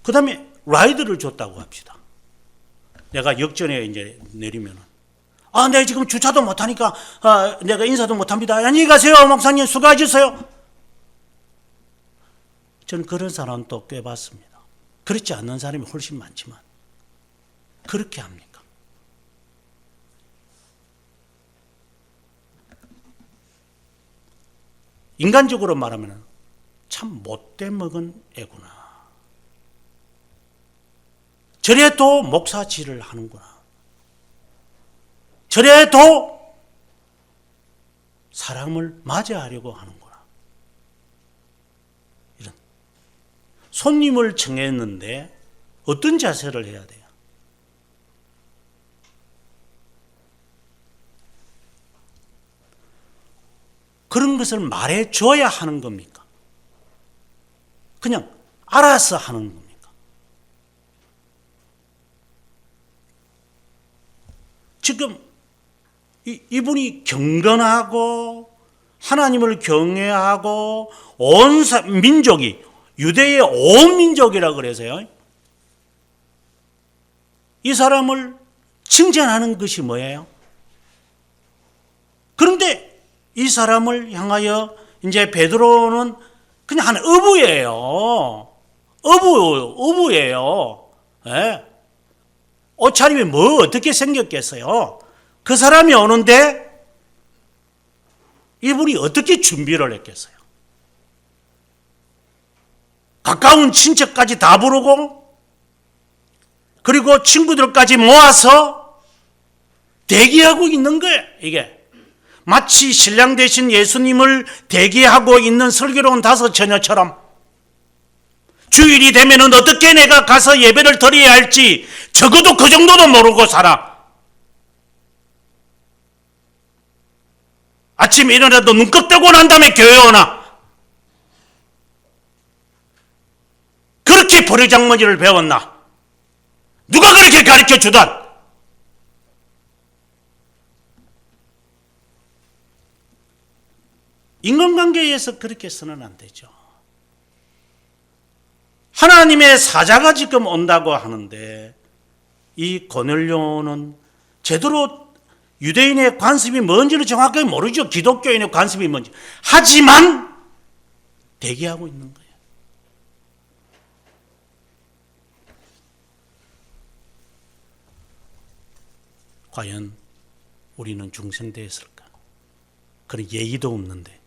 그 다음에 라이드를 줬다고 합시다. 내가 역전에 이제 내리면은, 내가 지금 주차도 못하니까, 내가 인사도 못합니다. 안녕히 가세요. 목사님 수고하셨어요. 저는 그런 사람도 꽤 봤습니다. 그렇지 않는 사람이 훨씬 많지만, 그렇게 합니까? 인간적으로 말하면 참 못돼 먹은 애구나. 저래도 목사질을 하는구나. 저래도 사람을 맞이하려고 하는구나. 이런. 손님을 청했는데 어떤 자세를 해야 돼요? 그런 것을 말해줘야 하는 겁니까? 그냥 알아서 하는 겁니까? 지금 이분이 경건하고 하나님을 경외하고 온 민족이 유대의 온 민족이라 그래서요. 이 사람을 칭찬하는 것이 뭐예요? 그런데 이 사람을 향하여 이제 베드로는 그냥 한 어부예요. 어부예요. 예. 옷차림이 뭐 어떻게 생겼겠어요? 그 사람이 오는데 이분이 어떻게 준비를 했겠어요? 가까운 친척까지 다 부르고 그리고 친구들까지 모아서 대기하고 있는 거예요. 이게 마치 신랑 되신 예수님을 대기하고 있는 슬기로운 다섯 처녀처럼 주일이 되면은 어떻게 내가 가서 예배를 드려야 할지 적어도 그 정도도 모르고 살아. 아침에 일어나도 눈꺼 뜨고 난 다음에 교회 오나. 그렇게 버르장머리를 배웠나? 누가 그렇게 가르쳐 주단? 인간관계에서 그렇게 해서는 안 되죠. 하나님의 사자가 지금 온다고 하는데 이 고넬료는 제대로 유대인의 관습이 뭔지를 정확하게 모르죠. 기독교인의 관습이 뭔지. 하지만 대기하고 있는 거예요. 과연 우리는 중생되었을까? 그런 예의도 없는데.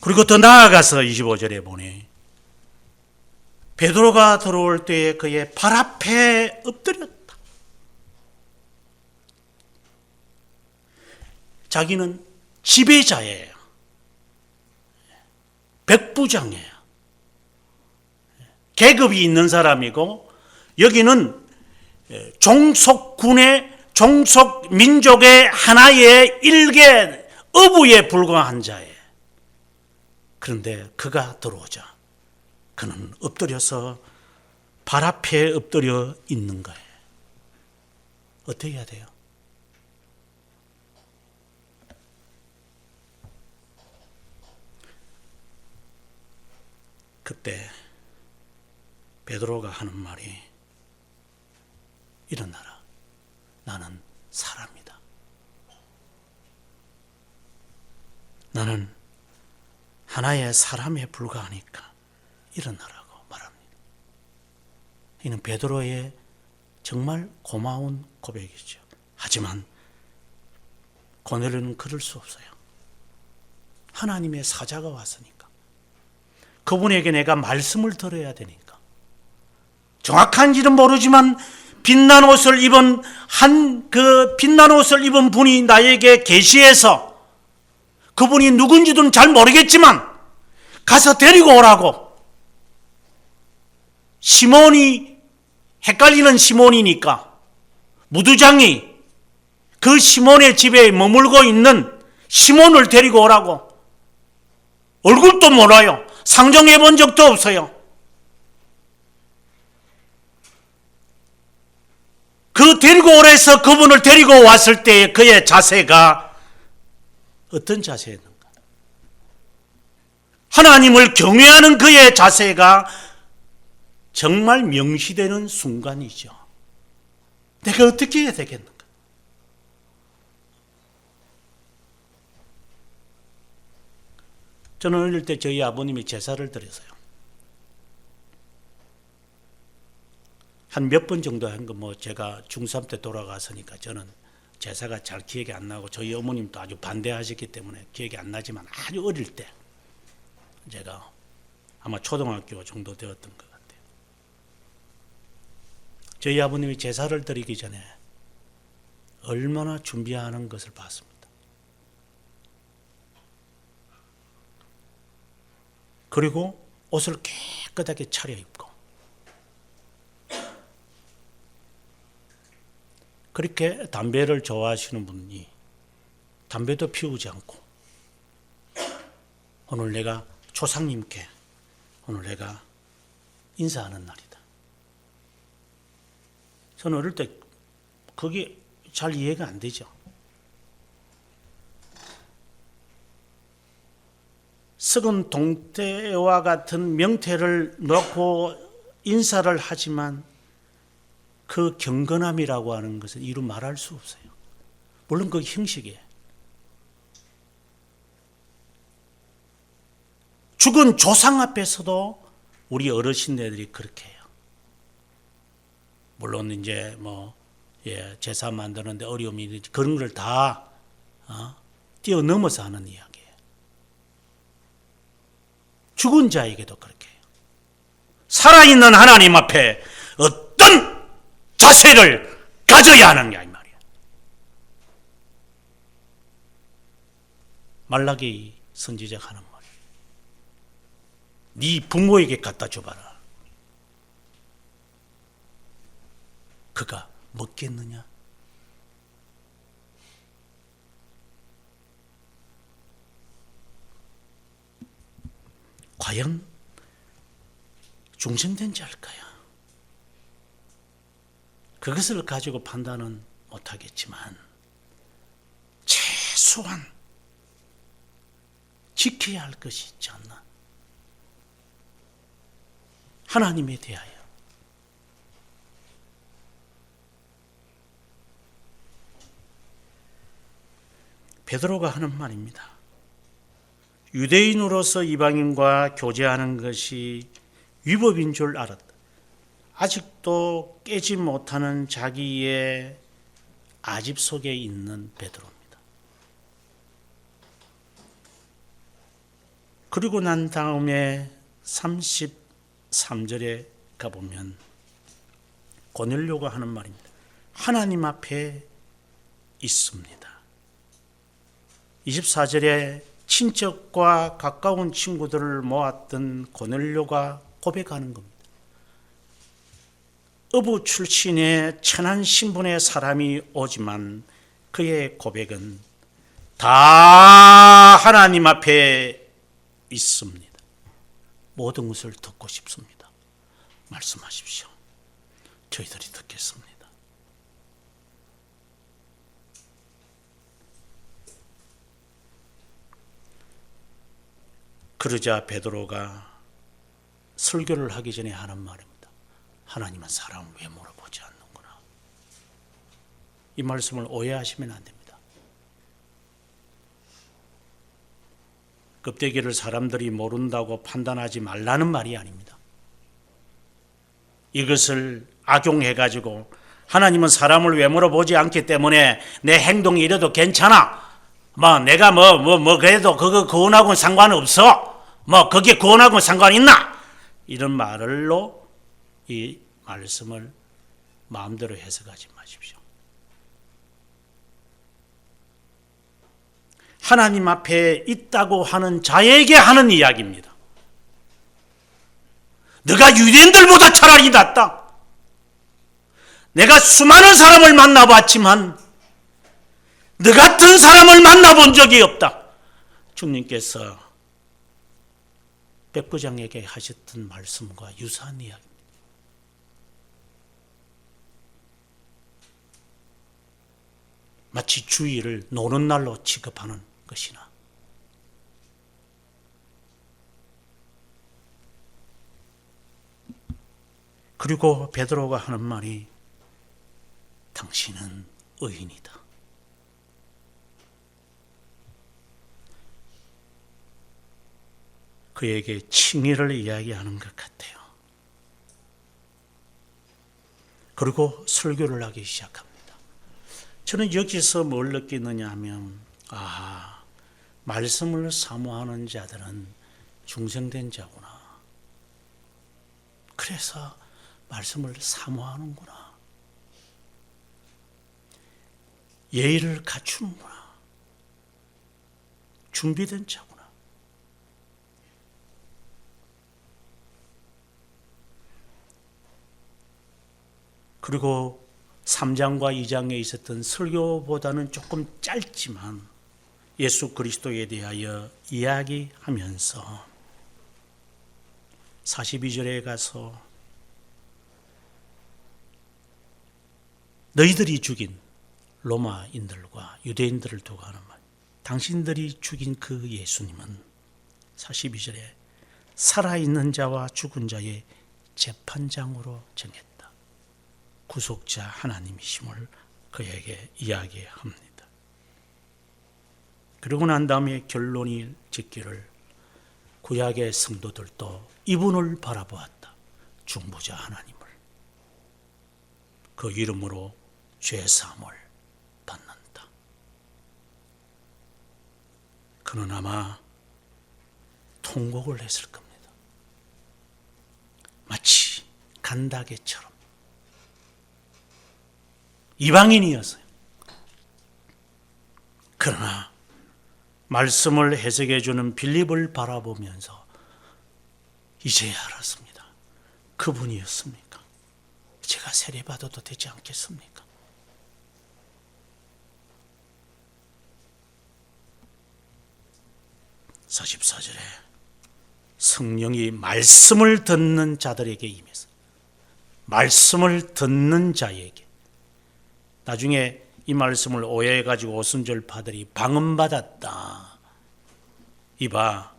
그리고 더 나아가서 25절에 보니 베드로가 들어올 때에 그의 발 앞에 엎드렸다. 자기는 지배자예요. 백부장이에요. 계급이 있는 사람이고 여기는 종속군의 종속민족의 하나의 일개 어부에 불과한 자예요. 그런데 그가 들어오자 그는 엎드려서 발 앞에 엎드려 있는 거예요. 어떻게 해야 돼요? 그때 베드로가 하는 말이 일어나라. 나는 사람이다. 나는 하나의 사람에 불과하니까 일어나라고 말합니다. 이는 베드로의 정말 고마운 고백이죠. 하지만 고넬료는 그럴 수 없어요. 하나님의 사자가 왔으니까. 그분에게 내가 말씀을 들어야 되니까. 정확한지는 모르지만 빛난 옷을 입은 빛난 옷을 입은 분이 나에게 계시해서 그분이 누군지도 잘 모르겠지만 가서 데리고 오라고. 시몬이 헷갈리는 시몬이니까 무두장이 그 시몬의 집에 머물고 있는 시몬을 데리고 오라고. 얼굴도 몰라요. 상종해 본 적도 없어요. 그 데리고 오래서 그분을 데리고 왔을 때 그의 자세가 어떤 자세였는가? 하나님을 경외하는 그의 자세가 정말 명시되는 순간이죠. 내가 어떻게 해야 되겠는가? 저는 어릴 때 저희 아버님이 제사를 드렸어요. 한 몇 번 정도 한 거 제가 중3 때 돌아갔으니까 저는 제사가 잘 기억이 안 나고 저희 어머님도 아주 반대하셨기 때문에 기억이 안 나지만 아주 어릴 때 제가 아마 초등학교 정도 되었던 것 같아요. 저희 아버님이 제사를 드리기 전에 얼마나 준비하는 것을 봤습니다. 그리고 옷을 깨끗하게 차려입고 그렇게 담배를 좋아하시는 분이 담배도 피우지 않고 오늘 내가 조상님께 오늘 내가 인사하는 날이다. 저는 어릴 때 그게 잘 이해가 안 되죠. 썩은 동태와 같은 명태를 놓고 인사를 하지만 그 경건함이라고 하는 것은 이루 말할 수 없어요. 물론 그 형식이에요. 죽은 조상 앞에서도 우리 어르신들이 그렇게 해요. 물론 이제 제사 만드는데 어려움이 있는지 그런 걸 다 뛰어넘어서 하는 이야기예요. 죽은 자에게도 그렇게 해요. 살아있는 하나님 앞에 어떤 자세를 가져야 하느냐 이 말이야. 말라기 선지자가 하는 말이야. 네 부모에게 갖다 줘봐라. 그가 먹겠느냐? 과연 중생된 자일까요? 그것을 가지고 판단은 못하겠지만 최소한 지켜야 할 것이 있지 않나? 하나님에 대하여 베드로가 하는 말입니다. 유대인으로서 이방인과 교제하는 것이 위법인 줄 알았다. 아직도 깨지 못하는 자기의 아집 속에 있는 베드로입니다. 그리고 난 다음에 33절에 가보면 고넬료가 하는 말입니다. 하나님 앞에 있습니다. 24절에 친척과 가까운 친구들을 모았던 고넬료가 고백하는 겁니다. 어부 출신의 천한 신분의 사람이 오지만 그의 고백은 다 하나님 앞에 있습니다. 모든 것을 듣고 싶습니다. 말씀하십시오. 저희들이 듣겠습니다. 그러자 베드로가 설교를 하기 전에 하는 말입니다. 하나님은 사람을 왜 물어보지 않는구나. 이 말씀을 오해하시면 안 됩니다. 껍데기를 사람들이 모른다고 판단하지 말라는 말이 아닙니다. 이것을 악용해가지고 하나님은 사람을 왜 물어보지 않기 때문에 내 행동이 이래도 괜찮아. 내가 그래도 그거하고는 상관없어. 뭐 그게 구원하고 상관이 있나? 이런 말로 이 말씀을 마음대로 해석하지 마십시오. 하나님 앞에 있다고 하는 자에게 하는 이야기입니다. 너가 유대인들보다 차라리 낫다. 내가 수많은 사람을 만나봤지만 너 같은 사람을 만나본 적이 없다. 주님께서 백부장에게 하셨던 말씀과 유사한 이야기입니다. 마치 주일을 노는 날로 취급하는 것이나 그리고 베드로가 하는 말이 당신은 의인이다. 그에게 칭의를 이야기하는 것 같아요. 그리고 설교를 하기 시작합니다. 저는 여기서 뭘 느끼느냐 하면 말씀을 사모하는 자들은 중생된 자구나. 그래서 말씀을 사모하는구나. 예의를 갖추는구나. 준비된 자구나. 그리고 3장과 2장에 있었던 설교보다는 조금 짧지만 예수 그리스도에 대하여 이야기하면서 42절에 가서 너희들이 죽인 로마인들과 유대인들을 두고 하는 말, 당신들이 죽인 그 예수님은 42절에 살아있는 자와 죽은 자의 재판장으로 정했다. 구속자 하나님이심을 그에게 이야기합니다. 그러고 난 다음에 결론이 짓기를 구약의 성도들도 이분을 바라보았다. 중보자 하나님을. 그 이름으로 죄사함을 받는다. 그는 아마 통곡을 했을 겁니다. 마치 간다게처럼. 이방인이었어요. 그러나 말씀을 해석해 주는 빌립을 바라보면서 이제야 알았습니다. 그분이었습니까? 제가 세례받아도 되지 않겠습니까? (44절에) 성령이 말씀을 듣는 자들에게 임해서 말씀을 듣는 자에게. 나중에 이 말씀을 오해해가지고 오순절파들이 방언받았다. 이봐,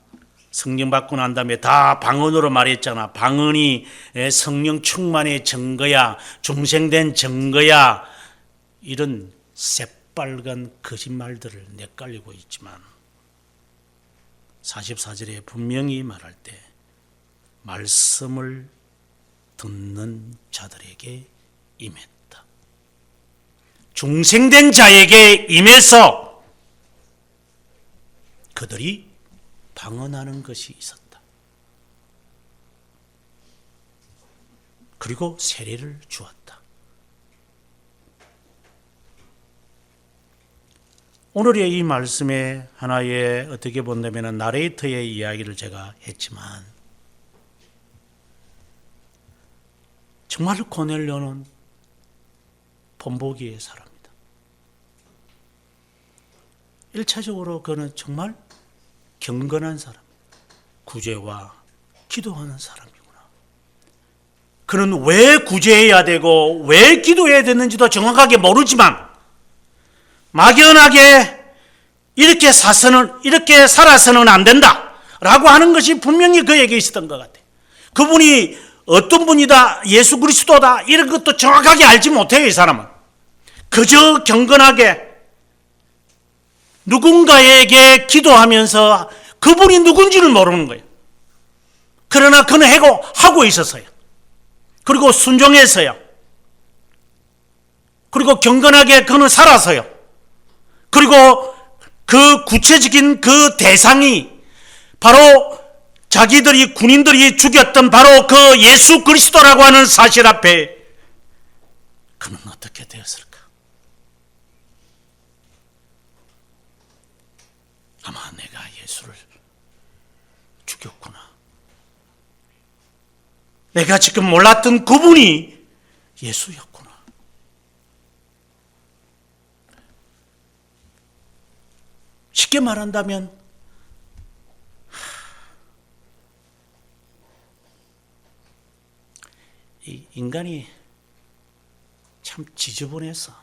성령 받고 난 다음에 다 방언으로 말했잖아. 방언이 성령 충만의 증거야. 중생된 증거야. 이런 새빨간 거짓말들을 내깔리고 있지만 44절에 분명히 말할 때 말씀을 듣는 자들에게 임했다. 중생된 자에게 임해서 그들이 방언하는 것이 있었다. 그리고 세례를 주었다. 오늘의 이 말씀에 하나의 어떻게 본다면 나레이터의 이야기를 제가 했지만 정말 고넬료는 본보기의 사람이다. 1차적으로 그는 정말 경건한 사람, 구제와 기도하는 사람이구나. 그는 왜 구제해야 되고 왜 기도해야 되는지도 정확하게 모르지만 막연하게 이렇게 살아서는 안 된다라고 하는 것이 분명히 그에게 있었던 것 같아요. 그분이 어떤 분이다, 예수 그리스도다 이런 것도 정확하게 알지 못해요. 이 사람은 그저 경건하게 누군가에게 기도하면서 그분이 누군지를 모르는 거예요. 그러나 그는 하고 있었어요. 그리고 순종했어요. 그리고 경건하게 그는 살았어요. 그리고 그 구체적인 그 대상이 바로 자기들이 군인들이 죽였던 바로 그 예수 그리스도라고 하는 사실 앞에 그는 어떻게 되었을까? 아마 내가 예수를 죽였구나. 내가 지금 몰랐던 그분이 예수였구나. 쉽게 말한다면 이 인간이 참 지저분해서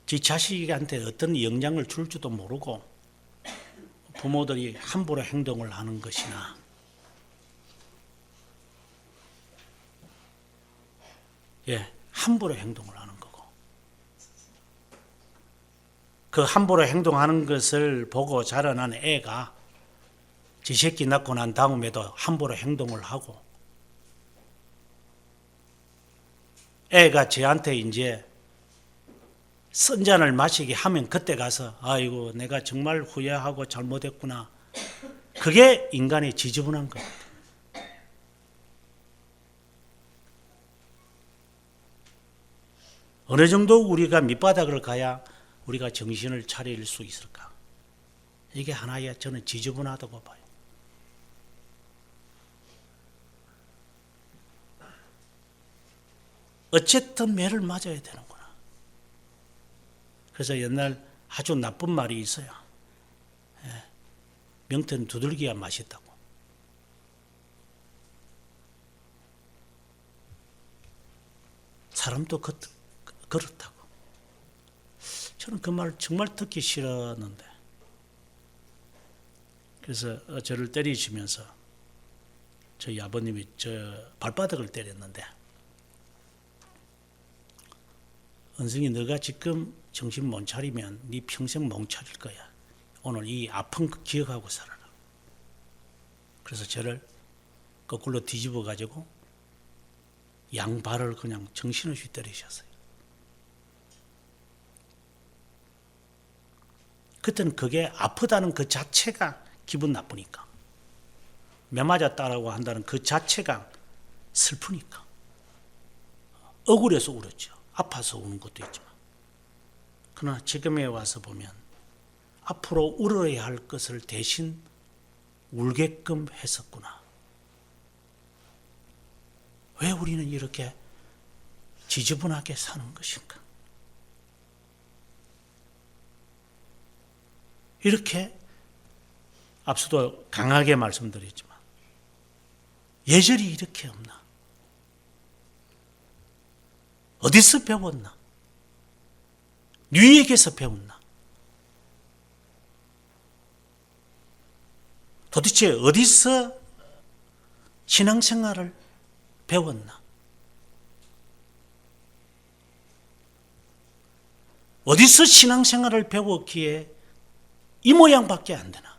지 자식한테 어떤 영향을 줄지도 모르고 부모들이 함부로 행동을 하는 것이나 함부로 행동을 하는 거고 그 함부로 행동하는 것을 보고 자라난 애가 지 새끼 낳고 난 다음에도 함부로 행동을 하고 애가 쟤한테 이제 선잔을 마시게 하면 그때 가서 아이고 내가 정말 후회하고 잘못했구나. 그게 인간의 지저분한 겁니다. 어느 정도 우리가 밑바닥을 가야 우리가 정신을 차릴 수 있을까? 이게 하나의 저는 지저분하다고 봐요. 어쨌든 매를 맞아야 되는구나. 그래서 옛날 아주 나쁜 말이 있어요. 명태는 두들기야 맛있다고. 사람도 그렇다고. 저는 그 말 정말 듣기 싫었는데. 그래서 저를 때리시면서 저희 아버님이 저 발바닥을 때렸는데 은승이 너가 지금 정신 못 차리면 네 평생 못 차릴 거야. 오늘 이 아픈 거 기억하고 살아라. 그래서 저를 거꾸로 뒤집어 가지고 양발을 그냥 정신없이 때리셨어요. 그때는 그게 아프다는 그 자체가 기분 나쁘니까. 매 맞았다라고 한다는 그 자체가 슬프니까. 억울해서 울었죠. 아파서 우는 것도 있지만. 그러나 지금에 와서 보면 앞으로 울어야 할 것을 대신 울게끔 했었구나. 왜 우리는 이렇게 지저분하게 사는 것인가? 이렇게 앞서도 강하게 말씀드렸지만 예절이 이렇게 없나? 어디서 배웠나? 누이에게서 배웠나? 도대체 어디서 신앙생활을 배웠나? 어디서 신앙생활을 배웠기에 이 모양밖에 안 되나?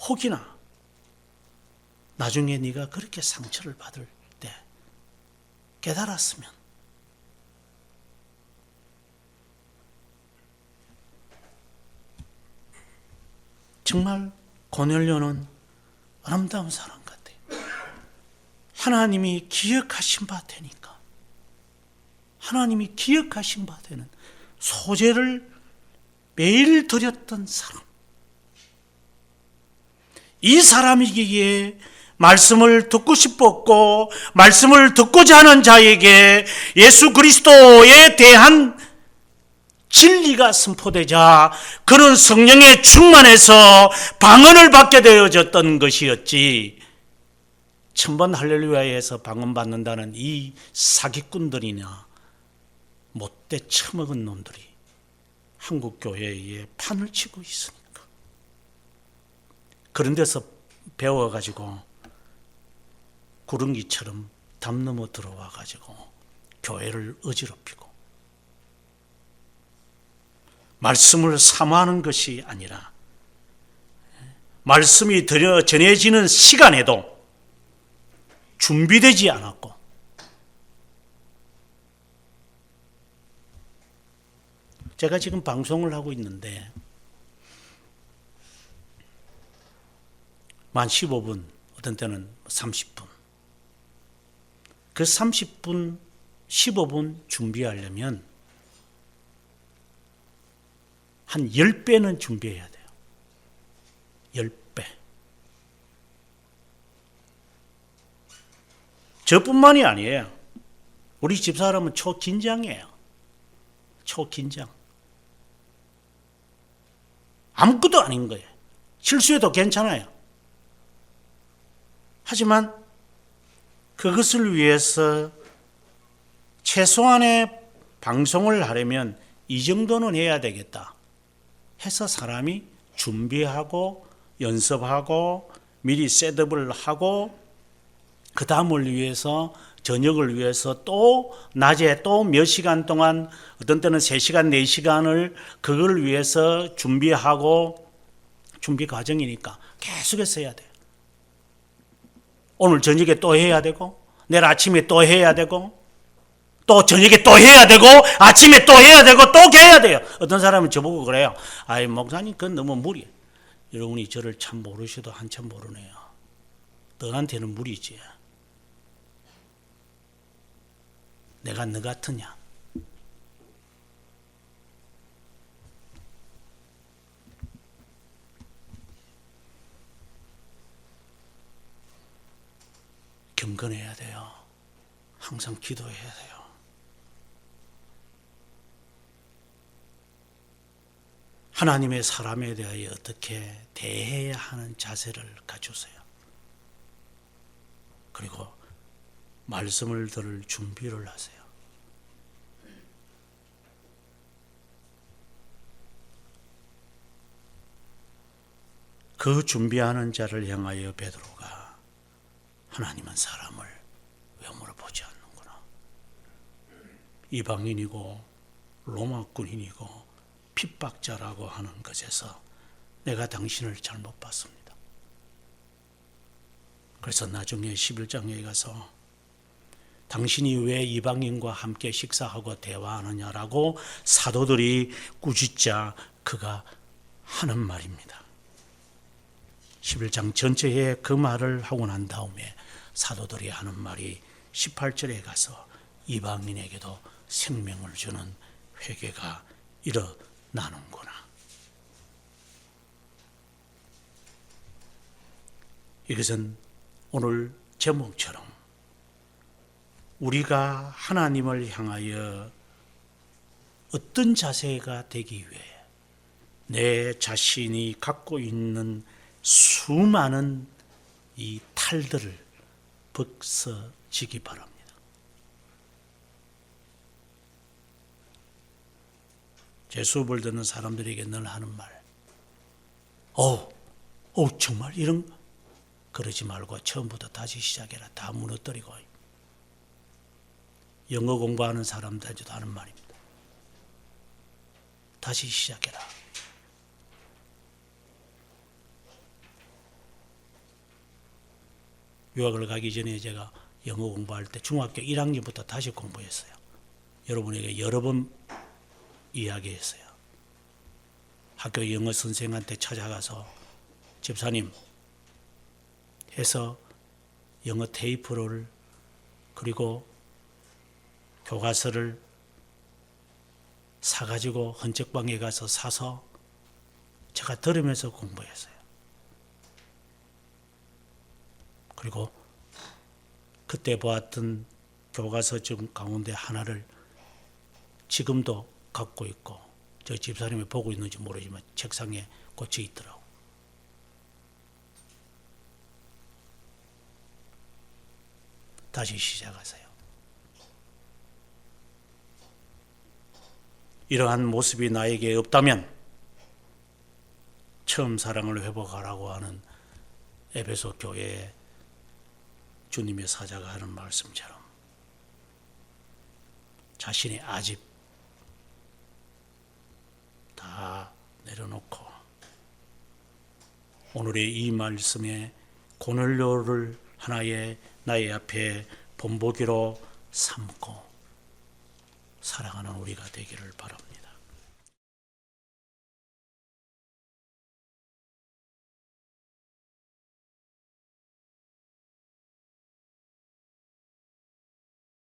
혹이나 나중에 네가 그렇게 상처를 받을 때 깨달았으면 정말 고넬료는 아름다운 사람 같아요. 하나님이 기억하신 바 되니까 하나님이 기억하신 바 되는 소재를 매일 드렸던 사람. 이 사람이기에 말씀을 듣고 싶었고 말씀을 듣고자 하는 자에게 예수 그리스도에 대한 진리가 선포되자 그는 성령의 충만해서 방언을 받게 되어졌던 것이었지. 천번 할렐루야에서 방언 받는다는 이 사기꾼들이나 못돼 처먹은 놈들이 한국 교회에 판을 치고 있으니까. 그런 데서 배워가지고 구릉이처럼 담 넘어 들어와가지고 교회를 어지럽히고 말씀을 사모하는 것이 아니라 말씀이 전해지는 시간에도 준비되지 않았고 제가 지금 방송을 하고 있는데 만 15분, 어떤 때는 30분. 그 30분, 15분 준비하려면 한 10배는 준비해야 돼요. 10배. 저뿐만이 아니에요. 우리 집사람은 초긴장이에요. 초긴장. 아무것도 아닌 거예요. 실수해도 괜찮아요. 하지만 그것을 위해서 최소한의 방송을 하려면 이 정도는 해야 되겠다 해서 사람이 준비하고 연습하고 미리 셋업을 하고 그 다음을 위해서 저녁을 위해서 또 낮에 또 몇 시간 동안 어떤 때는 3시간 4시간을 그걸 위해서 준비하고 준비 과정이니까 계속해서 해야 돼요. 오늘 저녁에 또 해야 되고 내일 아침에 또 해야 되고 또 저녁에 또 해야 되고 아침에 또 해야 되고 또 해야 돼요. 어떤 사람은 저보고 그래요. 아이 목사님 그건 너무 무리해. 여러분이 저를 참 모르셔도 한참 모르네요. 너한테는 무리지. 내가 너 같으냐? 경건해야 돼요. 항상 기도해야 돼요. 하나님의 사람에 대하여 어떻게 대해야 하는 자세를 갖추세요. 그리고 말씀을 들을 준비를 하세요. 그 준비하는 자를 향하여 베드로가 하나님은 사람을 외모로 보지 않는구나. 이방인이고 로마 군인이고 핍박자라고 하는 것에서 내가 당신을 잘못 봤습니다. 그래서 나중에 11장에 가서 당신이 왜 이방인과 함께 식사하고 대화하느냐라고 사도들이 꾸짖자 그가 하는 말입니다. 11장 전체에 그 말을 하고 난 다음에 사도들이 하는 말이 18절에 가서 이방인에게도 생명을 주는 회개가 일어나는구나. 이것은 오늘 제목처럼 우리가 하나님을 향하여 어떤 자세가 되기 위해 내 자신이 갖고 있는 수많은 이 탈들을 벗어지기 바랍니다. 제 수업을 듣는 사람들에게 늘 하는 말, 정말 이런 거 그러지 말고 처음부터 다시 시작해라. 다 무너뜨리고. 영어 공부하는 사람들한테도 하는 말입니다. 다시 시작해라. 유학을 가기 전에 제가 영어 공부할 때 중학교 1학년부터 다시 공부했어요. 여러분에게 여러 번 이야기했어요. 학교 영어 선생한테 찾아가서 집사님 해서 영어 테이프를 그리고 교과서를 사가지고 헌책방에 가서 사서 제가 들으면서 공부했어요. 그리고 그때 보았던 교과서 중 가운데 하나를 지금도 갖고 있고 저 집사님이 보고 있는지 모르지만 책상에 꽂혀 있더라고요. 다시 시작하세요. 이러한 모습이 나에게 없다면 처음 사랑을 회복하라고 하는 에베소 교회의 주님의 사자가 하는 말씀처럼 자신의 아집 다 내려놓고 오늘의 이 말씀에 고넬료를 하나의 나의 앞에 본보기로 삼고 살아가는 우리가 되기를 바랍니다.